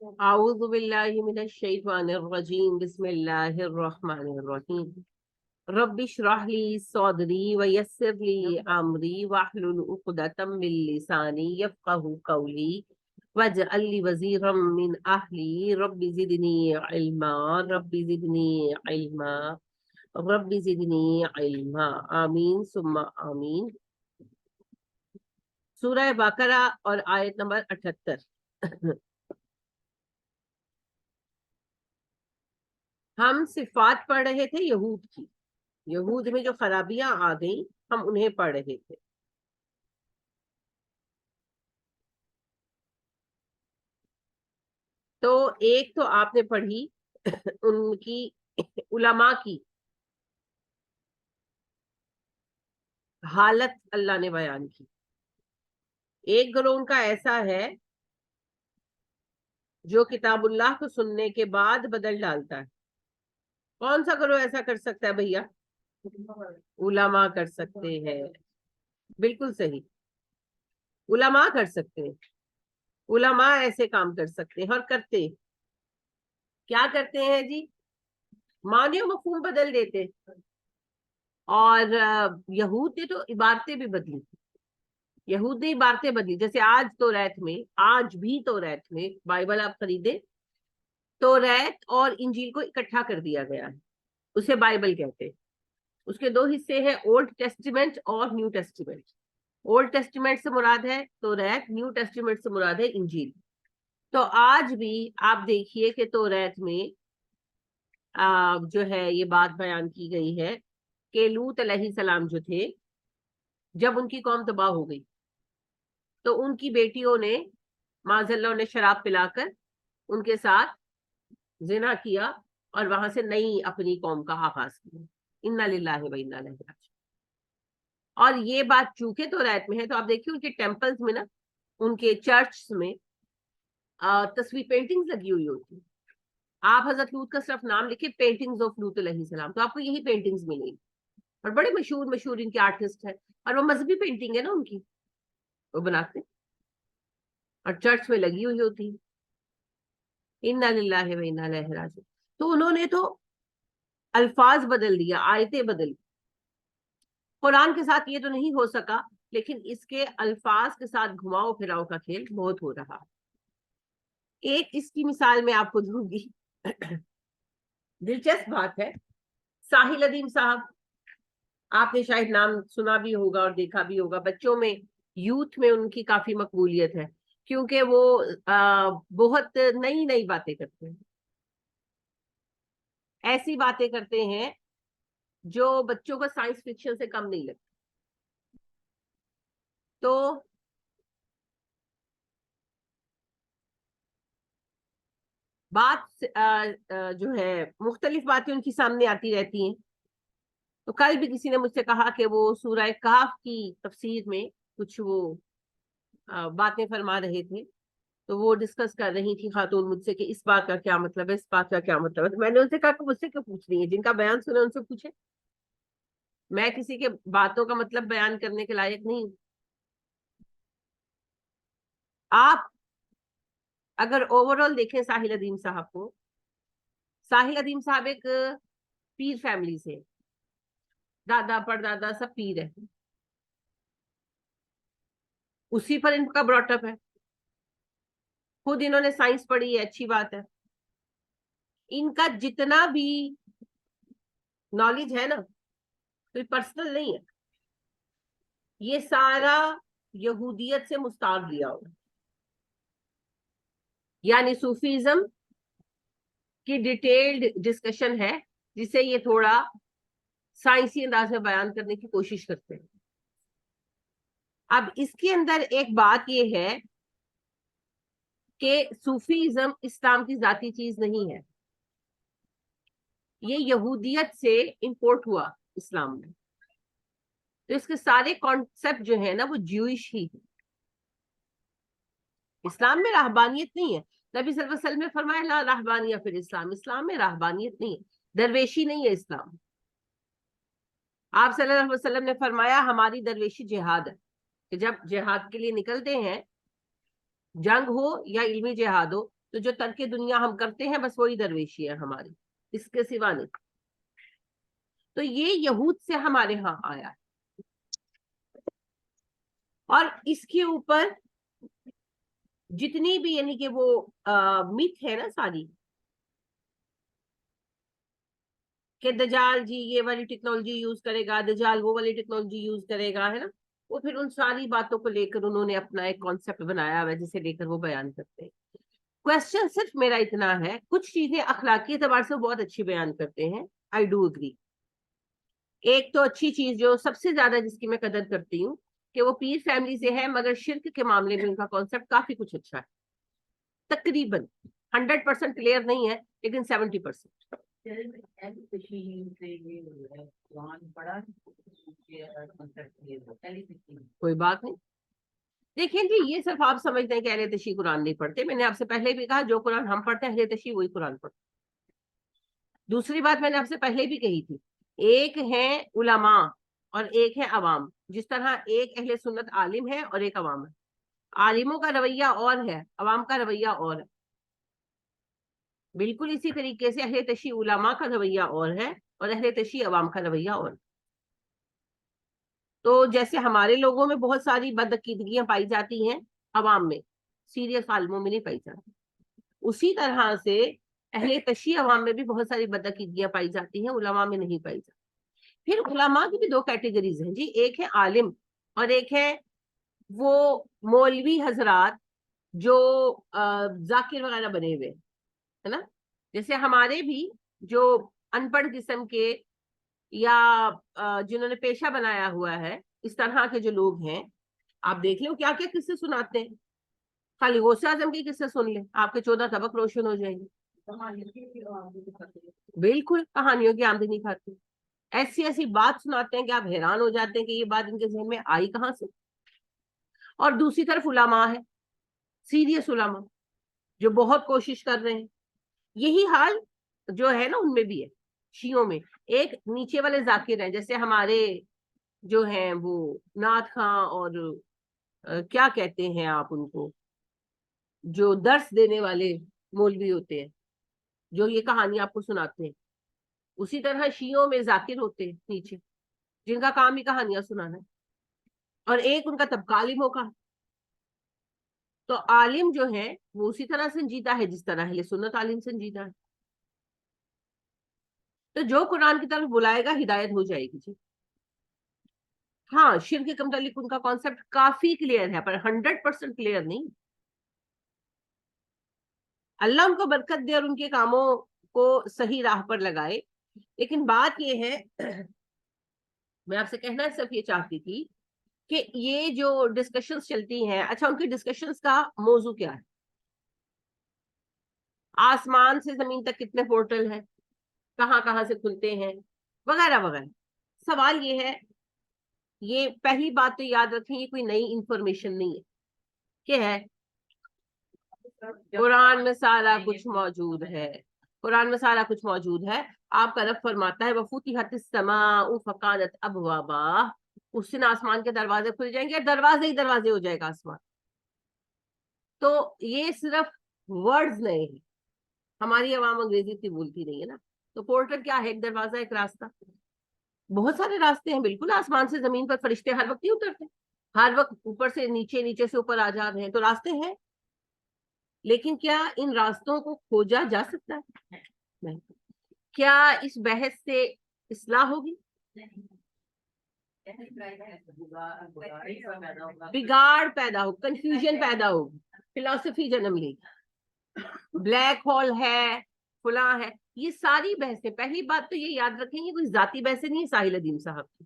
اعوذ باللہ من الشیطان الرجیم بسم اللہ الرحمن الرحیم رب اشرح لی صدری ویسر لی امری واحلل عقدۃ من لسانی یفقهوا قولی واجعل لی وزیرا من اہلی رب زدنی علما رب زدنی علما رب زدنی علما آمین ثم آمین۔ سورہ بقرہ اور آیت نمبر 78۔ ہم صفات پڑھ رہے تھے یہود کی، یہود میں جو خرابیاں آ گئیں ہم انہیں پڑھ رہے تھے۔ تو ایک تو آپ نے پڑھی ان کی علماء کی حالت اللہ نے بیان کی۔ ایک گروہ ان کا ایسا ہے جو کتاب اللہ کو سننے کے بعد بدل ڈالتا ہے۔ کون سا گروہ ایسا کر سکتا ہے بھیا؟ علماء کر سکتے ہیں، بالکل صحیح، علماء کر سکتے ہیں، علماء ایسے کام کر سکتے ہیں اور کرتے ہیں۔ کیا کرتے ہیں جی؟ معنی و مفہوم بدل دیتے۔ اور یہود نے تو عبارتیں بھی بدلی، یہود نے عبارتیں بدلی۔ جیسے آج توریت میں، آج بھی توریت میں بائبل آپ خریدے، توریت اور انجیل کو اکٹھا کر دیا گیا ہے، اسے بائبل کہتے ہیں۔ اس کے دو حصے ہیں، اولڈ ٹیسٹیمنٹ اور نیو ٹیسٹیمنٹ۔ اولڈ ٹیسٹیمنٹ سے مراد ہے توریت، نیو ٹیسٹیمنٹ سے مراد ہے انجیل۔ تو آج بھی آپ دیکھیے کہ توریت میں جو ہے یہ بات بیان کی گئی ہے کہ لوط علیہ السلام جو تھے، جب ان کی قوم تباہ ہو گئی تو ان کی بیٹیوں نے معاذ اللہ انہیں شراب پلا کر ان کے ساتھ زنا کیا اور وہاں سے نئی اپنی قوم کا آغاز کیا۔ انا للہ و انا الیہ راجعون۔ اور یہ بات چونکہ توریت میں ہے تو آپ دیکھیے ان کے ٹیمپلز میں نا، ان کے چرچ میں تصویر پینٹنگز لگی ہوئی ہوتی ہیں۔ آپ حضرت لوط کا صرف نام لکھیں، پینٹنگز آف لوط علیہ السلام، تو آپ کو یہی پینٹنگز ملیں گی۔ اور بڑے مشہور مشہور ان کے آرٹسٹ ہیں، اور وہ مذہبی پینٹنگ ہے نا ان کی، وہ بناتے اور چرچ میں لگی ہوئی ہوتی۔ انا للہ و انا الیہ راجعون۔ تو انہوں نے تو الفاظ بدل دیا، آیتیں بدل۔ قرآن کے ساتھ یہ تو نہیں ہو سکا، لیکن اس کے الفاظ کے ساتھ گھماؤ پھراؤ کا کھیل بہت ہو رہا۔ ایک اس کی مثال میں آپ کو دوں گی، دلچسپ بات ہے۔ ساحل ادیم صاحب، آپ نے شاید نام سنا بھی ہوگا اور دیکھا بھی ہوگا، بچوں میں، یوتھ میں ان کی کافی مقبولیت ہے، کیونکہ وہ بہت نئی نئی باتیں کرتے ہیں، ایسی باتیں کرتے ہیں جو بچوں کو سائنس فکشن سے کم نہیں لگتی۔ تو بات جو ہے مختلف باتیں ان کی سامنے آتی رہتی ہیں۔ تو کل بھی کسی نے مجھ سے کہا کہ وہ سورہ کہف کی تفسیر میں کچھ وہ باتیں فرما رہے تھے، تو وہ ڈسکس کر رہی تھی خاتون مجھ سے کہ اس بات کا کیا مطلب ہے، اس بات کا کیا مطلب ہے۔ تو میں نے ان سے کہا کہ مجھ سے کیوں پوچھ رہی ہے، جن کا بیان سنا ان سے پوچھے، میں کسی کے باتوں کا مطلب بیان کرنے کے لائق نہیں۔ آپ اگر اوور آل دیکھیں ساحل ادیم صاحب کو، ساحل ادیم صاحب ایک پیر فیملی سے، دادا پردادا سب پیر ہے، اسی پر ان کا براٹ اپ ہے۔ خود انہوں نے سائنس پڑھی ہے، اچھی بات ہے۔ ان کا جتنا بھی نالج ہے نا، کوئی پرسنل نہیں ہے، یہ سارا یہودیت سے مستعار لیا ہوا، یعنی صوفیزم کی ڈیٹیلڈ ڈسکشن ہے، جسے یہ تھوڑا سائنسی انداز میں بیان کرنے کی کوشش کرتے ہیں۔ اب اس کے اندر ایک بات یہ ہے کہ صوفیزم اسلام کی ذاتی چیز نہیں ہے، یہ یہودیت سے امپورٹ ہوا اسلام میں، تو اس کے سارے کانسیپٹ جو ہے نا وہ جیوش ہی ہے۔ اسلام میں راہبانیت نہیں ہے، نبی صلی اللہ علیہ وسلم نے فرمایا لا راہبانیہ فی الاسلام، اسلام میں راہبانیت نہیں ہے، درویشی نہیں ہے اسلام۔ آپ صلی اللہ علیہ وسلم نے فرمایا ہماری درویشی جہاد ہے، کہ جب جہاد کے لیے نکلتے ہیں، جنگ ہو یا علمی جہاد ہو، تو جو ترک دنیا ہم کرتے ہیں بس وہی درویشی ہے ہماری، اس کے سوا نہیں. تو یہ یہود سے ہمارے ہاں آیا ہے، اور اس کے اوپر جتنی بھی یعنی کہ وہ میتھ ہے نا ساری، کہ دجال جی یہ والی ٹیکنالوجی یوز کرے گا، دجال وہ والی ٹیکنالوجی یوز کرے گا، ہے نا، وہ پھر ان ساری باتوں کو لے کر انہوں نے اپنا ایک کانسیپٹ بنایا ہوا ہے جسے لے کر وہ بیان کرتے ہیں. کوشچن صرف میرا اتنا ہے، کچھ چیزیں اخلاقی اعتبار سے بہت اچھی بیان کرتے ہیں، آئی ڈو اگری. ایک تو اچھی چیز جو سب سے زیادہ جس کی میں قدر کرتی ہوں کہ وہ پیر فیملی سے ہے، مگر شرک کے معاملے میں ان کا کانسیپٹ کافی کچھ اچھا ہے، تقریباً 100% کلیئر نہیں ہے لیکن 70%. کوئی بات نہیں. دیکھیں جی، یہ صرف آپ سمجھتے ہیں کہ اہل تشیع قرآن نہیں پڑھتے. میں نے آپ سے پہلے بھی کہا جو قرآن ہم پڑھتے ہیں اہل تشیع وہی قرآن پڑھتے. دوسری بات میں نے آپ سے پہلے بھی کہی تھی، ایک ہے علماء اور ایک ہے عوام. جس طرح ایک اہل سنت عالم ہے اور ایک عوام ہے. عالموں کا رویہ اور ہے، عوام کا رویہ اور ہے. بالکل اسی طریقے سے اہل تشیع علماء کا رویہ اور ہے اور اہل تشیع عوام کا رویہ اور ہے. تو جیسے ہمارے لوگوں میں بہت ساری بدعقیدگیاں پائی جاتی ہیں، عوام میں، سیریس عالموں میں نہیں پائی جاتی، اسی طرح سے اہل تشیع عوام میں بھی بہت ساری بدعقیدگیاں پائی جاتی ہیں، علماء میں نہیں پائی جاتی. پھر علماء کی بھی دو کیٹیگریز ہیں جی، ایک ہے عالم اور ایک ہے وہ مولوی حضرات جو ذاکر وغیرہ بنے ہوئے، ہے نا. جیسے ہمارے بھی جو ان پڑھ قسم کے یا جنہوں نے پیشہ بنایا ہوا ہے اس طرح کے جو لوگ ہیں، آپ دیکھ لیں کیا کیا قصے سناتے ہیں. خالی غوث اعظم کے قصے سن لیں، آپ کے 14 طبق روشن ہو جائیں گے. بالکل کہانیوں کی آمدنی کھاتے ہیں، ایسی ایسی بات سناتے ہیں کہ آپ حیران ہو جاتے ہیں کہ یہ بات ان کے ذہن میں آئی کہاں سے. اور دوسری طرف علماء ہے، سیریس علماء جو بہت کوشش کر رہے ہیں. یہی حال جو ہے نا ان میں بھی ہے، شیعوں میں. ایک نیچے والے ذاکر ہیں، جیسے ہمارے جو ہیں وہ نعت خاں اور کیا کہتے ہیں آپ ان کو، جو درس دینے والے مولوی ہوتے ہیں جو یہ کہانی آپ کو سناتے ہیں. اسی طرح شیعوں میں ذاکر ہوتے ہیں نیچے جن کا کام ہی کہانیاں سنانا ہے، اور ایک ان کا طبقہ عالموں کا. تو عالم جو ہے وہ اسی طرح سنجیدہ ہے جس طرح اہل سنت عالم سنجیدہ ہے. تو جو قرآن کی طرف بلائے گا ہدایت ہو جائے گی جی. ہاں شرک کے متعلق ان کا کانسیپٹ کافی کلیئر ہے پر 100% کلیئر نہیں. اللہ ان کو برکت دے اور ان کے کاموں کو صحیح راہ پر لگائے. لیکن بات یہ ہے، میں آپ سے کہنا صرف یہ چاہتی تھی کہ یہ جو ڈسکشنز چلتی ہیں، اچھا ان کی ڈسکشنز کا موضوع کیا ہے؟ آسمان سے زمین تک کتنے پورٹل ہیں، کہاں کہاں سے کھلتے ہیں، وغیرہ وغیرہ. سوال یہ ہے، یہ پہلی بات تو یاد رکھیں یہ کوئی نئی انفارمیشن نہیں ہے کہ ہے قرآن میں سارا کچھ موجود ہے. قرآن میں سارا کچھ موجود ہے. آپ کا رب فرماتا ہے وَفُتِحَتِ السَّمَاءُ فَكَانَتْ أَبْوَابًا، اس دن آسمان کے دروازے کھل جائیں گے، دروازے ہی دروازے ہو جائے گا آسمان. تو یہ صرف ورڈز نہیں ہیں، ہماری عوام انگریزی اتنی بولتی نہیں ہے نا. تو پورٹل کیا ہے؟ ایک دروازہ، ایک راستہ. بہت سارے راستے ہیں، بالکل آسمان سے زمین پر فرشتے ہر وقت نہیں اترتے، ہر وقت اوپر سے نیچے، نیچے سے اوپر آ جا رہے ہیں، تو راستے ہیں. لیکن کیا ان راستوں کو کھوجا جا سکتا ہے؟ نہیں. کیا اس بحث سے اصلاح ہوگی؟ بگاڑ پیدا ہو، کنفیوژن پیدا ہوگی، فلسفی جنم لے گی، بلیک ہول ہے، فلاں ہے. یہ ساری بحثیں، پہلی بات تو یہ یاد رکھیں یہ کوئی ذاتی بحثیں نہیں ہے ساحل ادیم صاحب کی.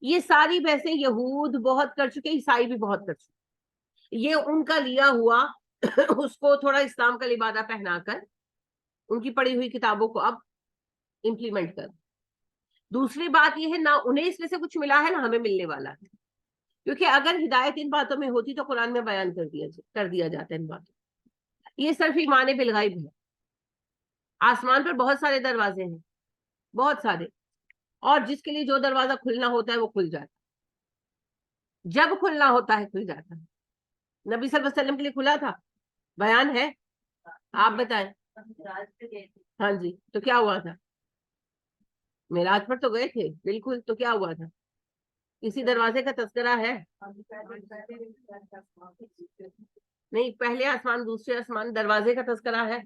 یہ ساری بحثیں یہود بہت کر چکے، عیسائی بھی بہت کر چکے. یہ ان کا لیا ہوا اس کو تھوڑا اسلام کا لبادہ پہنا کر ان کی پڑھی ہوئی کتابوں کو اب امپلیمنٹ کر. دوسری بات یہ ہے نہ انہیں اس میں سے کچھ ملا ہے نہ ہمیں ملنے والا ہے، کیونکہ اگر ہدایت ان باتوں میں ہوتی تو قرآن میں بیان کر دیا جاتا ان باتوں. یہ صرف ایمان بالغیب ہے. آسمان پر بہت سارے دروازے ہیں، بہت سارے، اور جس کے لیے جو دروازہ کھلنا ہوتا ہے وہ کھل جاتا ہے، جب کھلنا ہوتا ہے کھل جاتا ہے. نبی صلی اللہ علیہ وسلم کے لیے کھلا تھا، بیان ہے. آپ بتائیں. ہاں جی, تو کیا ہوا تھا؟ معراج پر تو گئے تھے بالکل, تو کیا ہوا تھا؟ اسی دروازے کا تذکرہ ہے. نہیں, پہلے آسمان دوسرے آسمان, دروازے کا تذکرہ ہے.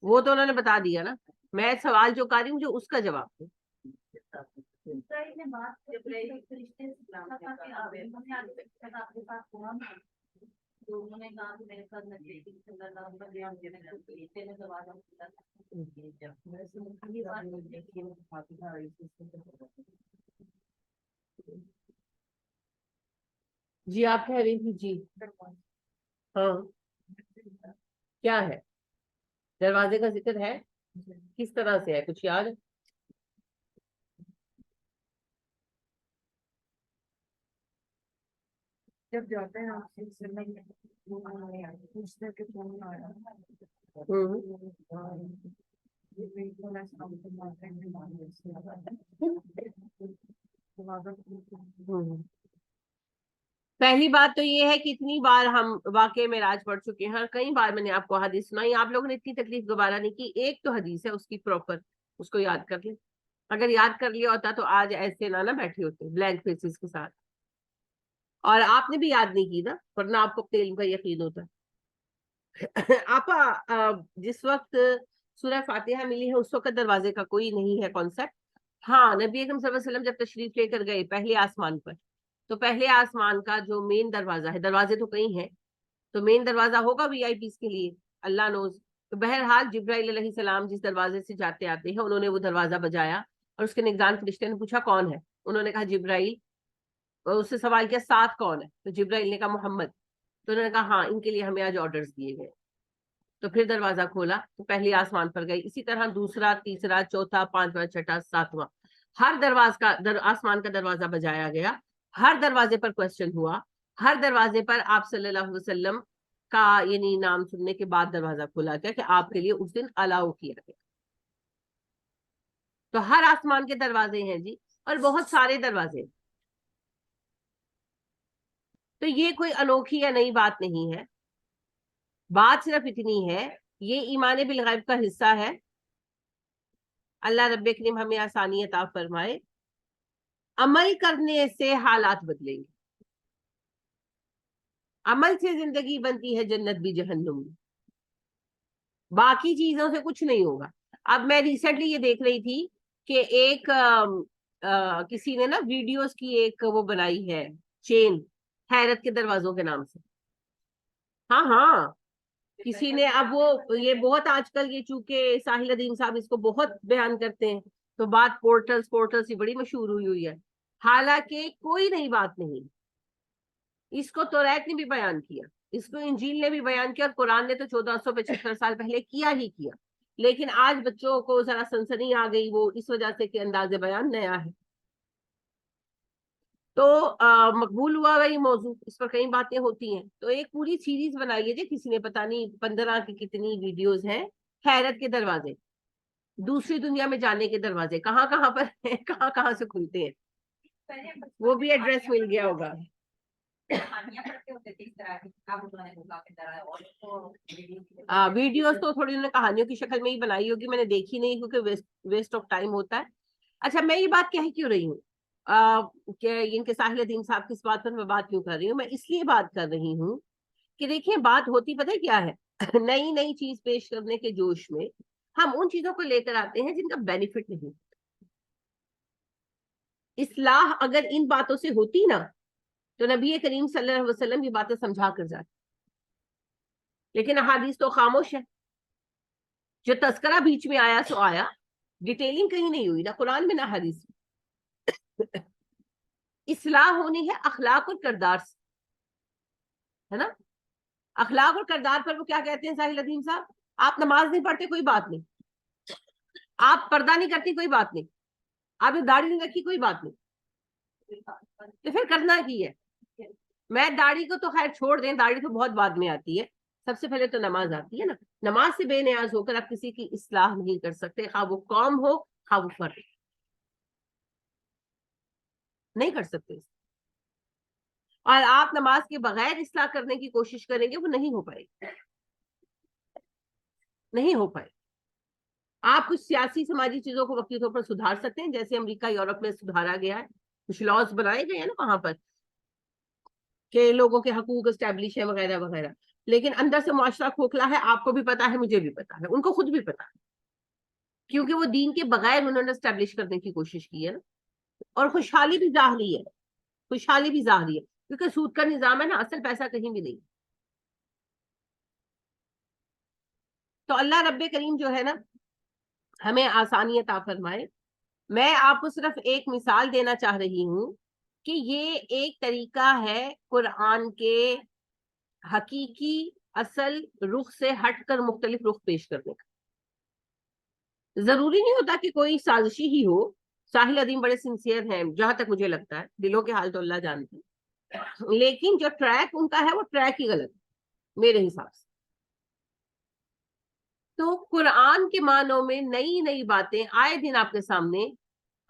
وہ تو انہوں نے بتا دیا نا, میں سوال جو کر رہی ہوں مجھے اس کا جواب دو. جی آپ کہہ رہی تھی جی. ہاں, کیا ہے دروازے کا ذکر ہے؟ کس طرح سے ہے, کچھ یاد ہے؟ جب جاتے ہیں پہلی بات تو یہ ہے کہ اتنی بار ہم واقعے معراج پڑھ چکے ہیں, اور کئی بار میں نے آپ کو حدیث سنائی, آپ لوگوں نے اتنی تکلیف گوارا نہیں کی. ایک تو حدیث ہے اس کی پراپر, اس کو یاد کر لیں. اگر یاد کر لیا ہوتا تو آج ایسے نہ بیٹھے ہوتے بلینک فیسز کے ساتھ. اور آپ نے بھی یاد نہیں کی نا, ورنہ آپ کو اپنے علم کا یقین ہوتا. آپا, جس وقت سورہ فاتحہ ملی ہے اس وقت دروازے کا کوئی نہیں ہے کانسیپٹ. ہاں, نبی اکرم صلی اللہ علیہ وسلم جب تشریف لے کر گئے پہلے آسمان پر, تو پہلے آسمان کا جو مین دروازہ ہے, دروازے تو کئی ہیں, تو مین دروازہ ہوگا وی آئی پیز کے لیے, اللہ نوز. تو بہرحال جبرائیل علیہ السلام جس دروازے سے جاتے آتے ہیں, انہوں نے وہ دروازہ بجایا, اور اس کے نگران فرشتے نے پوچھا کون ہے, انہوں نے کہا جبرائیل. اس سے سوال کیا ساتھ کون ہے, تو جبرائیل نے کہا محمد. تو انہوں نے کہا ہاں, ان کے لیے ہمیں آج آرڈرز دیے گئے. تو پھر دروازہ کھولا تو پہلی آسمان پر گئی. اسی طرح دوسرا, تیسرا, چوتھا, پانچواں, چھٹا, ساتواں, ہر آسمان کا دروازہ بجایا گیا. ہر دروازے پر کوشچن ہوا, ہر دروازے پر آپ صلی اللہ علیہ وسلم کا یعنی نام سننے کے بعد دروازہ کھولا گیا کہ آپ کے لیے اس دن الاؤ کیا گیا. تو ہر آسمان کے دروازے ہیں جی, اور بہت سارے دروازے. تو یہ کوئی انوکھی یا نئی بات نہیں ہے. بات صرف اتنی ہے, یہ ایمان بالغیب کا حصہ ہے. اللہ رب کریم ہمیں آسانی عطا فرمائے. عمل کرنے سے حالات بدلیں گے. عمل سے زندگی بنتی ہے, جنت بھی جہنم بھی. باقی چیزوں سے کچھ نہیں ہوگا. اب میں ریسنٹلی یہ دیکھ رہی تھی کہ ایک کسی نے نا ویڈیوز کی ایک وہ بنائی ہے چین, حیرت کے دروازوں کے نام سے. ہاں ہاں, کسی نے, اب وہ یہ بہت آج کل یہ چونکہ ساحل ادیم صاحب اس کو بہت بیان کرتے ہیں, تو بات پورٹلز کی بڑی مشہور ہوئی ہے. حالانکہ کوئی نئی بات نہیں. اس کو توریت نے بھی بیان کیا, اس کو انجیل نے بھی بیان کیا, اور قرآن نے تو 1475 سال پہلے کیا ہی کیا. لیکن آج بچوں کو ذرا سنسنی آ گئی, وہ اس وجہ سے کہ انداز بیان نیا ہے. تو مقبول ہوا یہ موضوع, اس پر کئی باتیں ہوتی ہیں. تو ایک پوری سیریز بنائی ہے جی کسی نے, پتہ نہیں 15 کی کتنی ویڈیوز ہیں, حیرت کے دروازے, دوسری دنیا میں جانے کے دروازے, کہاں کہاں پر ہیں, کہاں کہاں سے کھلتے ہیں. وہ بھی ایڈریس مل گیا ہوگا. ویڈیوز تو تھوڑی انہوں نے کہانیوں کی شکل میں ہی بنائی ہوگی, میں نے دیکھی نہیں کیونکہ ویسٹ آف ٹائم ہوتا ہے. اچھا, میں یہ بات کہہ کیوں رہی ہوں کہ ان کے ساحل الدین صاحب کس بات پر میں بات کیوں کر رہی ہوں؟ میں اس لیے بات کر رہی ہوں کہ دیکھیں بات ہوتی پتہ کیا ہے, نئی نئی چیز پیش کرنے کے جوش میں ہم ان چیزوں کو لے کر آتے ہیں جن کا بینیفٹ نہیں. اصلاح اگر ان باتوں سے ہوتی نا تو نبی کریم صلی اللہ علیہ وسلم یہ باتیں سمجھا کر جاتے. لیکن احادیث تو خاموش ہے. جو تذکرہ بیچ میں آیا سو آیا, ڈیٹیلنگ کہیں نہیں ہوئی, نہ قرآن میں نہ حدیث میں. اصلاح ہونی ہے اخلاق اور کردار سے, ہے نا. اخلاق اور کردار پر وہ کیا کہتے ہیں ساحل الدین صاحب, آپ نماز نہیں پڑھتے کوئی بات نہیں, آپ پردہ نہیں کرتی کوئی بات نہیں, آپ نے داڑھی نہیں رکھی کوئی بات نہیں, تو پھر کرنا کی ہے. میں داڑھی کو تو خیر چھوڑ دیں, داڑھی تو بہت بعد میں آتی ہے, سب سے پہلے تو نماز آتی ہے نا. نماز سے بے نیاز ہو کر آپ کسی کی اصلاح نہیں کر سکتے, خواہ وہ قوم ہو خواہ وہ فرد, نہیں کر سکتے. اور آپ نماز کے بغیر اصلاح کرنے کی کوشش کریں گے، وہ نہیں ہو پائے گی، نہیں ہو پائے. آپ کچھ سیاسی سماجی چیزوں کو وقتی طور پر سدھار سکتے ہیں، جیسے امریکہ یورپ میں سدھارا گیا ہے، کچھ لاز بنائے گئے ہیں نا وہاں پر کہ لوگوں کے حقوق اسٹیبلش ہے وغیرہ وغیرہ. لیکن اندر سے معاشرہ کھوکھلا ہے، آپ کو بھی پتا ہے، مجھے بھی پتا ہے، ان کو خود بھی پتا ہے، کیونکہ وہ دین کے بغیر انہوں نے اسٹیبلش کرنے کی کوشش کی ہے نا. اور خوشحالی بھی ظاہری ہے، خوشحالی بھی ظاہری ہے، کیونکہ سود کا نظام ہے نا، اصل پیسہ کہیں بھی نہیں. تو اللہ رب کریم جو ہے نا ہمیں آسانی عطا فرمائے. میں آپ کو صرف ایک مثال دینا چاہ رہی ہوں کہ یہ ایک طریقہ ہے قرآن کے حقیقی اصل رخ سے ہٹ کر مختلف رخ پیش کرنے کا. ضروری نہیں ہوتا کہ کوئی سازشی ہی ہو. ساحل ادیم بڑے سنسیئر ہیں جہاں تک مجھے لگتا ہے، دلوں کے حال تو اللہ جانتے ہیں، لیکن جو ٹریک ان کا ہے وہ ٹریک ہی غلط ہے میرے حساب سے. تو قرآن کے معنوں میں نئی نئی باتیں آئے دن آپ کے سامنے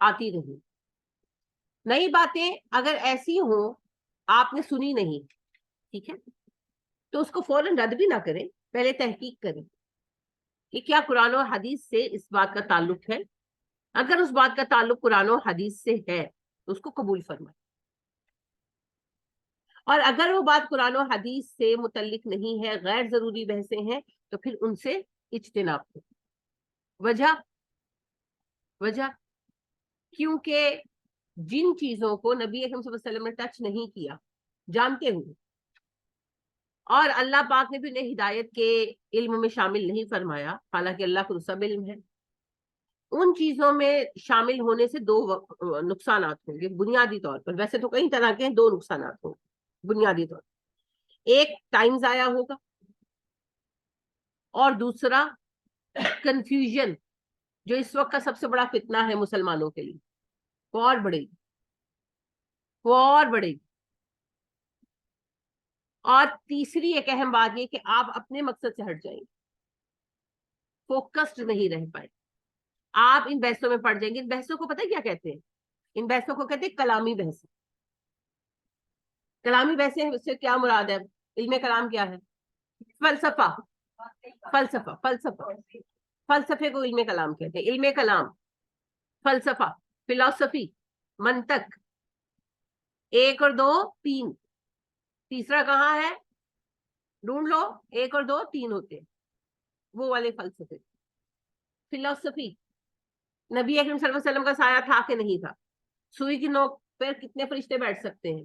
آتی رہی. نئی باتیں اگر ایسی ہوں آپ نے سنی نہیں، ٹھیک ہے، تو اس کو فوراً رد بھی نہ کریں، پہلے تحقیق کریں کہ کیا قرآن و حدیث سے اس بات کا تعلق ہے. اگر اس بات کا تعلق قرآن و حدیث سے ہے تو اس کو قبول فرمائیں، اور اگر وہ بات قرآن و حدیث سے متعلق نہیں ہے، غیر ضروری بحثیں ہیں، تو پھر ان سے اجتناب کریں. وجہ کیونکہ جن چیزوں کو نبی اکرم صلی اللہ علیہ وسلم نے ٹچ نہیں کیا جانتے ہوئے، اور اللہ پاک نے بھی انہیں ہدایت کے علم میں شامل نہیں فرمایا، حالانکہ اللہ کو سب علم ہے، ان چیزوں میں شامل ہونے سے دو نقصانات ہوں گے بنیادی طور پر. ویسے تو کئی طرح کے ہیں، دو نقصانات ہوں گے بنیادی طور پر. ایک ٹائم ضائع ہوگا، اور دوسرا کنفیوژن جو اس وقت کا سب سے بڑا فتنہ ہے مسلمانوں کے لیے، وہ اور بڑھے گی، وہ اور بڑھے گی. اور تیسری ایک اہم بات یہ کہ آپ اپنے مقصد سے ہٹ جائیں گے، فوکسڈ نہیں رہ پائے. آپ ان بحثوں میں پڑ جائیں گے. ان بحثوں کو پتہ ہے کیا کہتے ہیں؟ ان بحثوں کو کہتے ہیں کلامی بحث. کلامی بحثیں اس سے کیا مراد ہے؟ علم کلام کیا ہے؟ فلسفہ. فلسفہ فلسفہ فلسفے کو علم کلام کہتے ہیں. علم کلام، فلسفہ، فلسفی، منطق، ایک اور دو تین، تیسرا کہاں ہے؟ ڈھونڈ لو. ایک اور دو تین ہوتے ہیں، وہ والے فلسفے. فلسفی، نبی اکرم صلی اللہ علیہ وسلم کا سایہ تھا کہ نہیں تھا؟ سوئی کی نوک پر کتنے فرشتے بیٹھ سکتے ہیں؟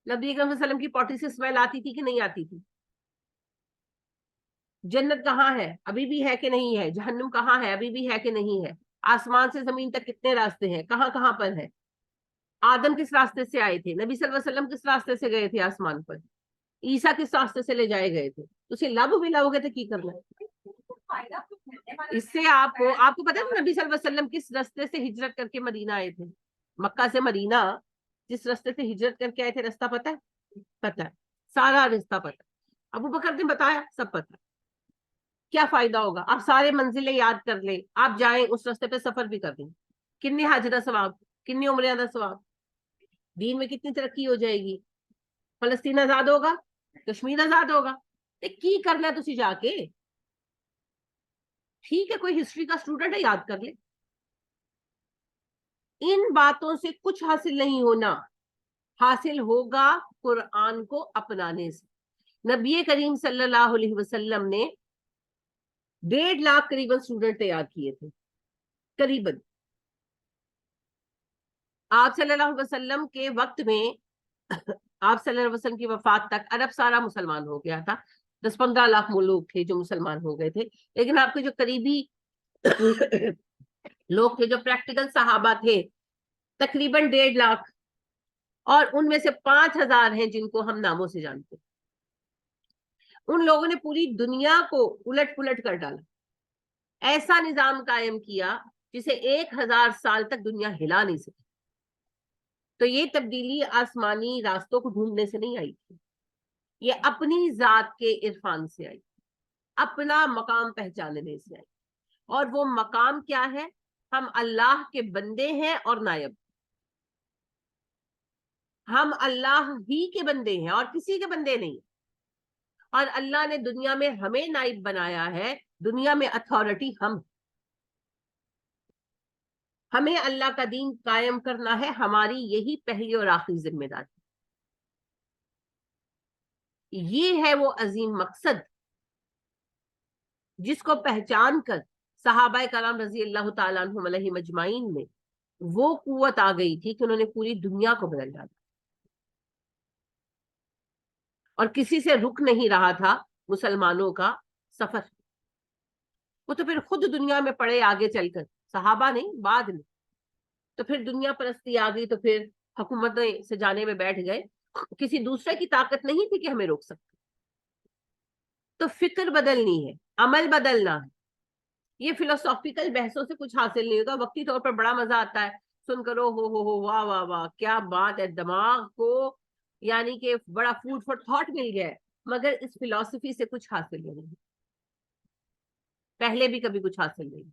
نبی اکرم صلی اللہ علیہ وسلم کی پوٹی سے اسمیل آتی تھی کہ نہیں آتی تھی؟ جنت کہاں ہے، ابھی بھی ہے کہ نہیں ہے؟ جہنم کہاں ہے، ابھی بھی ہے کہ نہیں ہے؟ آسمان سے زمین تک کتنے راستے ہیں، کہاں کہاں پر ہے؟ آدم کس راستے سے آئے تھے؟ نبی صلی اللہ علیہ وسلم کس راستے سے گئے تھے آسمان پر؟ عیسیٰ کس راستے سے لے جائے گئے تھے؟ اسے لب بھی لاؤ گے تو کی کرنا ہے؟ اس سے آپ کو پتا ہے نبی صلی اللہ علیہ وسلم کس راستے سے ہجرت کر کے مدینہ آئے تھے؟ مکہ سے مدینہ جس راستے سے ہجرت کر کے آئے تھے، راستہ پتا ہے؟ پتا ہے، سارا راستہ پتا ہے. ابو بکر نے بتایا، سب پتا ہے. کیا فائدہ ہوگا؟ آپ سارے منزلیں یاد کر لیں، آپ جائیں اس راستے پہ سفر بھی کر دیں، کنی حج دا ثواب، کنی عمرے دا ثواب، دین میں کتنی ترقی ہو جائے گی. فلسطین آزاد ہوگا، کشمیر آزاد ہوگا. کی کرنا ہے تسی جا کے؟ ٹھیک ہے کوئی ہسٹری کا اسٹوڈنٹ ہے، یاد کر لے. ان باتوں سے کچھ حاصل نہیں ہونا، حاصل ہوگا قرآن کو اپنانے سے. نبی کریم صلی اللہ علیہ وسلم نے 1.5 لاکھ قریباً اسٹوڈنٹ تیار کیے تھے قریباً. آپ صلی اللہ علیہ وسلم کے وقت میں، آپ صلی اللہ علیہ وسلم کی وفات تک عرب سارا مسلمان ہو گیا تھا. 10-15 لاکھ لوگ تھے جو مسلمان ہو گئے تھے. لیکن آپ کے جو قریبی لوگ تھے، جو پریکٹیکل صحابہ تھے، تقریباً 1.5 لاکھ، اور ان میں سے 5,000 ہیں جن کو ہم ناموں سے جانتے ہیں. ان لوگوں نے پوری دنیا کو الٹ پلٹ کر ڈالا، ایسا نظام قائم کیا جسے 1000 سال تک دنیا ہلا نہیں سکی. تو یہ تبدیلی آسمانی راستوں کو ڈھونڈنے سے نہیں آئی تھی، یہ اپنی ذات کے عرفان سے آئی، اپنا مقام پہچاننے سے آئی. اور وہ مقام کیا ہے؟ ہم اللہ کے بندے ہیں اور نائب. ہم اللہ ہی کے بندے ہیں اور کسی کے بندے نہیں. اور اللہ نے دنیا میں ہمیں نائب بنایا ہے, دنیا میں اتھارٹی ہمیں اللہ کا دین قائم کرنا ہے, ہماری یہی پہلی اور آخری ذمہ داری. یہ ہے وہ عظیم مقصد جس کو پہچان کر صحابہ کرام رضی اللہ تعالیٰ عنہم علیہم اجمعین میں وہ قوت آ گئی تھی کہ انہوں نے پوری دنیا کو بدل ڈالا, اور کسی سے رک نہیں رہا تھا مسلمانوں کا سفر. وہ تو پھر خود دنیا میں پڑے آگے چل کر, صحابہ نہیں بعد میں. تو پھر دنیا پرستی آ گئی, تو پھر حکومتیں سے جانے میں بیٹھ گئے. کسی دوسرے کی طاقت نہیں تھی کہ ہمیں روک سکتے. تو فکر بدلنی ہے, عمل بدلنا ہے. یہ فلسافیکل بحثوں سے کچھ حاصل نہیں ہوگا. وقتی طور پر بڑا مزہ آتا ہے سن کرو, ہو واہ واہ واہ کیا بات ہے, دماغ کو یعنی کہ بڑا فوڈ فار تھاٹ مل گیا ہے, مگر اس فلسفی سے کچھ حاصل نہیں, پہلے بھی کبھی کچھ حاصل نہیں.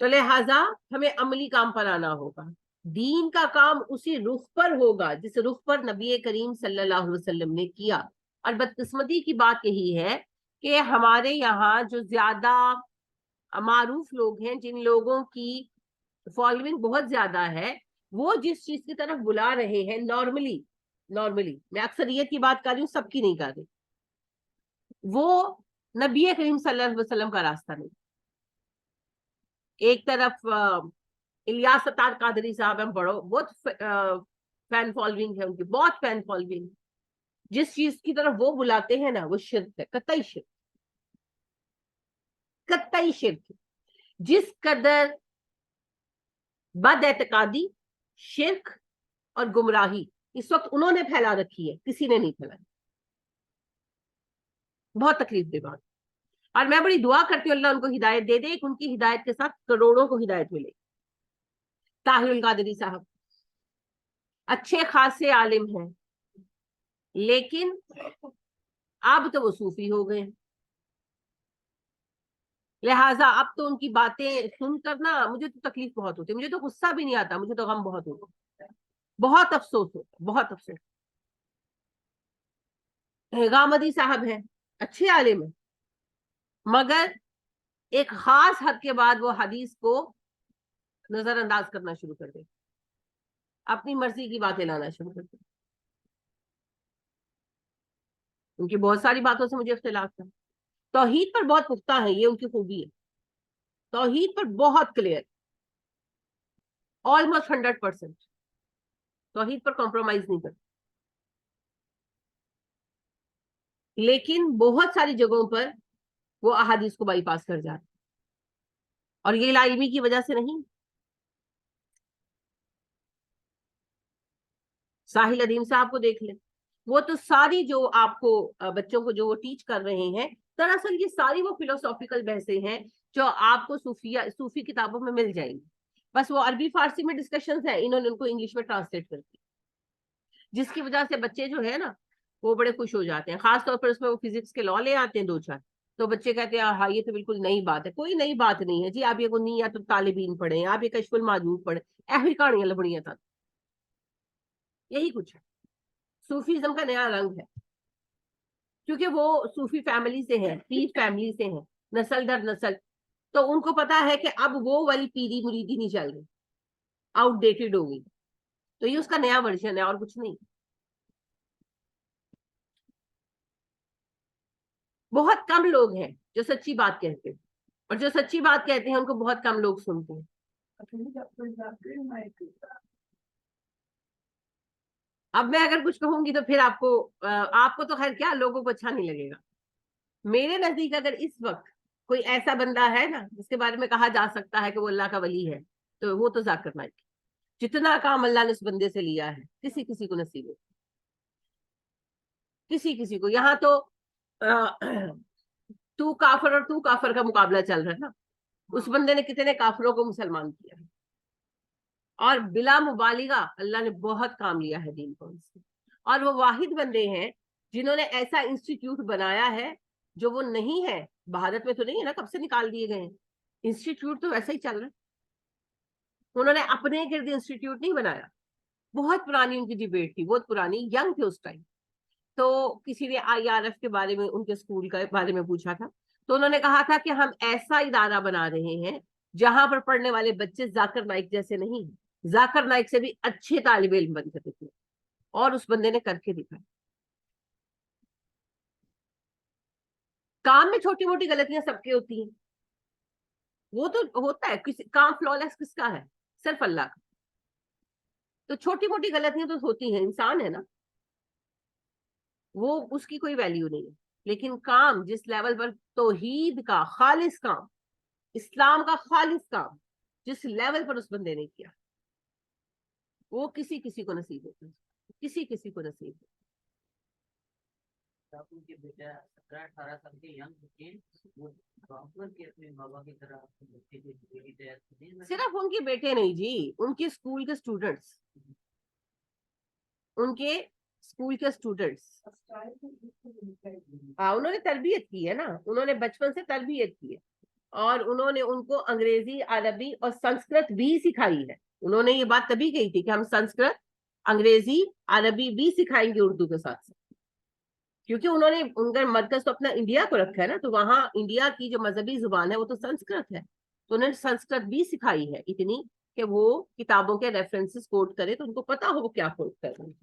تو لہٰذا ہمیں عملی کام پر آنا ہوگا. دین کا کام اسی رخ پر ہوگا جس رخ پر نبی کریم صلی اللہ علیہ وسلم نے کیا. اور بدقسمتی کی بات یہی ہے کہ ہمارے یہاں جو زیادہ معروف لوگ ہیں, جن لوگوں کی فالوئنگ بہت زیادہ ہے, وہ جس چیز کی طرف بلا رہے ہیں نارملی میں اکثریت کی بات کر رہی ہوں, سب کی نہیں کر رہی, وہ نبی کریم صلی اللہ علیہ وسلم کا راستہ نہیں. ایک طرف الیاس ستار قادری صاحب ہیں, بہت فین فالوئنگ ہے ان کی, بہت فین فالوئنگ. جس چیز کی طرف وہ بلاتے ہیں نا وہ شرک ہے, قطعی شرک, قطعی شرک. جس قدر بد اعتقادی, شرک اور گمراہی اس وقت انہوں نے پھیلا رکھی ہے, کسی نے نہیں پھیلائی. بہت تکلیف دہ بات. اور میں بڑی دعا کرتی ہوں اللہ ان کو ہدایت دے دے, ان کی ہدایت کے ساتھ کروڑوں کو ہدایت ملے. طاہر القادری صاحب اچھے خاصے عالم ہیں, لیکن اب تو وہ صوفی ہو گئے. لہٰذا اب تو ان کی باتیں سن کر نا مجھے تو تکلیف بہت ہوتی ہے, مجھے تو غصہ بھی نہیں آتا, مجھے تو غم بہت ہوتا ہے, بہت افسوس ہوتا, بہت افسوس. غامدی صاحب ہیں, اچھے عالم ہیں, مگر ایک خاص حد کے بعد وہ حدیث کو نظر انداز کرنا شروع کر دے, اپنی مرضی کی باتیں لانا شروع کر دے. ان کی بہت ساری باتوں سے مجھے اختلاف تھا. توحید پر بہت پختہ ہے, یہ ان کی خوبی ہے, توحید پر بہت کلیئر, آلموسٹ 100%, توحید پر کمپرومائز نہیں کرتے. لیکن بہت ساری جگہوں پر وہ احادیث کو بائی پاس کر جاتے, اور یہ لا علمی کی وجہ سے نہیں. ساحل ادیم صاحب کو دیکھ لیں, وہ تو ساری جو آپ کو بچوں کو جو وہ ٹیچ کر رہے ہیں, دراصل یہ ساری وہ فلسافیکل بحثیں ہیں جو آپ کو صوفی کتابوں میں مل جائیں گی. بس وہ عربی فارسی میں ڈسکشنز ہیں, انہوں نے ان کو انگلش میں ٹرانسلیٹ کر دی, جس کی وجہ سے بچے جو ہے نا وہ بڑے خوش ہو جاتے ہیں. خاص طور پر اس میں وہ فزکس کے لا لے آتے ہیں 2-4, تو بچے کہتے ہیں ہاں یہ تو بالکل نئی بات ہے. کوئی نئی بات نہیں ہے جی, آپ یہ کو نہیں, یا تو طالبین پڑھیں, آپ یہ کشف المعجوب پڑھیں, ایسی کہانیاں لبڑیاں تھا. یہی کچھ ہے, صوفیزم کا نیا رنگ ہے, کیونکہ وہ صوفی فیملی سے ہیں, پیر فیملی سے ہیں, نسل در نسل. تو ان کو پتا ہے کہ اب وہ والی پیری مریدی نہیں چل رہی, آؤٹ ڈیٹڈ ہو گئی. تو یہ اس کا نیا ورژن ہے اور کچھ نہیں. بہت کم لوگ ہیں جو سچی بات کہتے ہیں, اور جو سچی بات کہتے ہیں ان کو بہت کم لوگ سنتے ہیں. اب میں اگر کچھ کہوں گی تو پھر آپ کو تو خیر کیا, لوگوں کو اچھا نہیں لگے گا. میرے نزدیک اگر اس وقت کوئی ایسا بندہ ہے نا جس کے بارے میں کہا جا سکتا ہے کہ وہ اللہ کا ولی ہے, تو وہ تو ذاکر نائک. جتنا کام اللہ نے اس بندے سے لیا ہے کسی کسی کو نصیب ہے, کسی کسی کو. یہاں تو تو کافر اور تو کافر کا مقابلہ چل رہا ہے نا. اس بندے نے کتنے کافروں کو مسلمان کیا ہے, اور بلا مبالغہ اللہ نے بہت کام لیا ہے دین کو ان سے. اور وہ واحد بندے ہیں جنہوں نے ایسا انسٹیٹیوٹ بنایا ہے جو وہ نہیں ہے بھارت میں, تو نہیں ہے نا, کب سے نکال دیے گئے ہیں. انسٹیٹیوٹ تو ویسا ہی چل رہا ہے. انہوں نے اپنے گرد انسٹیٹیوٹ نہیں بنایا. بہت پرانی ان کی ڈبیٹ تھی, بہت پرانی, ینگ تھے اس ٹائم. تو کسی نے IRF کے بارے میں, ان کے اسکول کے بارے میں پوچھا تھا, تو انہوں نے کہا تھا کہ ہم ایسا ادارہ بنا رہے ہیں جہاں پر پڑھنے والے بچے ذاکر نائک جیسے نہیں ہیں, ذاکر نائک سے بھی اچھے طالب علم بن سکتے تھے, اور اس بندے نے کر کے دکھایا. کام میں چھوٹی موٹی غلطیاں سب کی ہوتی ہیں, وہ تو ہوتا ہے, کام فلالس کس کا ہے؟ صرف اللہ کا. تو چھوٹی موٹی غلطیاں تو ہوتی ہیں, انسان ہے نا, وہ اس کی کوئی ویلیو نہیں ہے. لیکن کام جس لیول پر توحید کا خالص کام, اسلام کا خالص کام جس لیول پر اس بندے نے کیا, وہ کسی کسی کو نصیب ہوتا ہے, کسی کسی کو نصیب ہوتا ہے. صرف ان کے بیٹے نہیں جی, ان کے اسکول کے اسٹوڈنٹس, ان کے اسکول کے اسٹوڈنٹس, انہوں نے تربیت کی ہے نا, انہوں نے بچپن سے تربیت کی ہے, اور انہوں نے ان کو انگریزی, عربی اور سنسکرت بھی سکھائی ہے. انہوں نے یہ بات تبھی کہی تھی کہ ہم سنسکرت, انگریزی, عربی بھی سکھائیں گے اردو کے ساتھ ساتھ, کیونکہ انہوں نے ان کا مرکز تو اپنا انڈیا کو رکھا ہے نا, تو وہاں انڈیا کی جو مذہبی زبان ہے وہ تو سنسکرت ہے, تو انہوں نے سنسکرت بھی سکھائی ہے اتنی کہ وہ کتابوں کے ریفرنسز کوٹ کرے تو ان کو پتا ہو وہ کیا کوٹ کر رہے ہیں.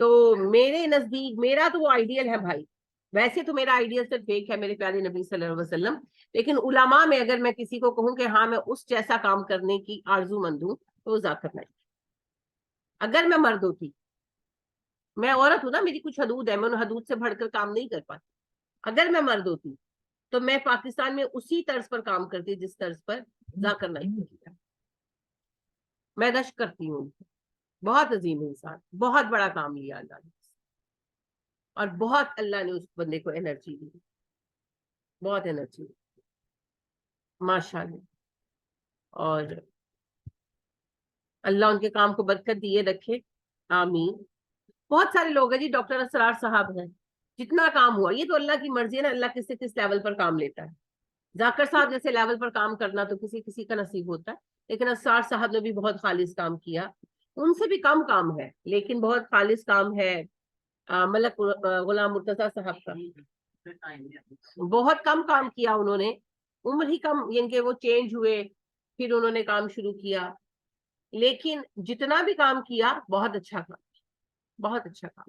تو میرے نزدیک میرا تو وہ آئیڈیل ہے بھائی. ویسے تو میرا آئیڈیل صرف ایک ہے, میرے پیارے نبی صلی اللہ علیہ وسلم, لیکن علماء میں اگر میں کسی کو کہوں کہ ہاں میں اس جیسا کام کرنے کی آرزو مند ہوں تو وہ ذاکر نائک. اگر میں مرد ہوتی, میں عورت ہوں نا, میری کچھ حدود ہے, میں ان حدود سے بڑھ کر کام نہیں کر پاتی. اگر میں مرد ہوتی تو میں پاکستان میں اسی طرز پر کام کرتی جس طرز پر ذاکر نائک کیا. میں رشک کرتی ہوں, بہت عظیم انسان, بہت بڑا کام لیا اللہ نے, اور بہت اللہ نے اس بندے کو انرجی دی, بہت انرجی دی ماشاء اللہ. اور اللہ ان کے کام کو برکت دیے رکھے, آمین. بہت سارے لوگ ہیں جی, ڈاکٹر اسرار صاحب ہیں, جتنا کام ہوا, یہ تو اللہ کی مرضی ہے نا, اللہ کس سے کس لیول پر کام لیتا ہے. ذاکر صاحب جیسے لیول پر کام کرنا تو کسی کسی کا نصیب ہوتا ہے, لیکن اسرار صاحب نے بھی بہت خالص کام کیا, ان سے بھی کم کام ہے لیکن بہت خالص کام ہے. ملک غلام مرتضیٰ صاحب کا بہت کم کام کیا انہوں نے, عمر ہی کم, یعنی کہ وہ چینج ہوئے پھر انہوں نے کام شروع کیا, لیکن جتنا بھی کام کیا بہت اچھا کام, بہت اچھا کام.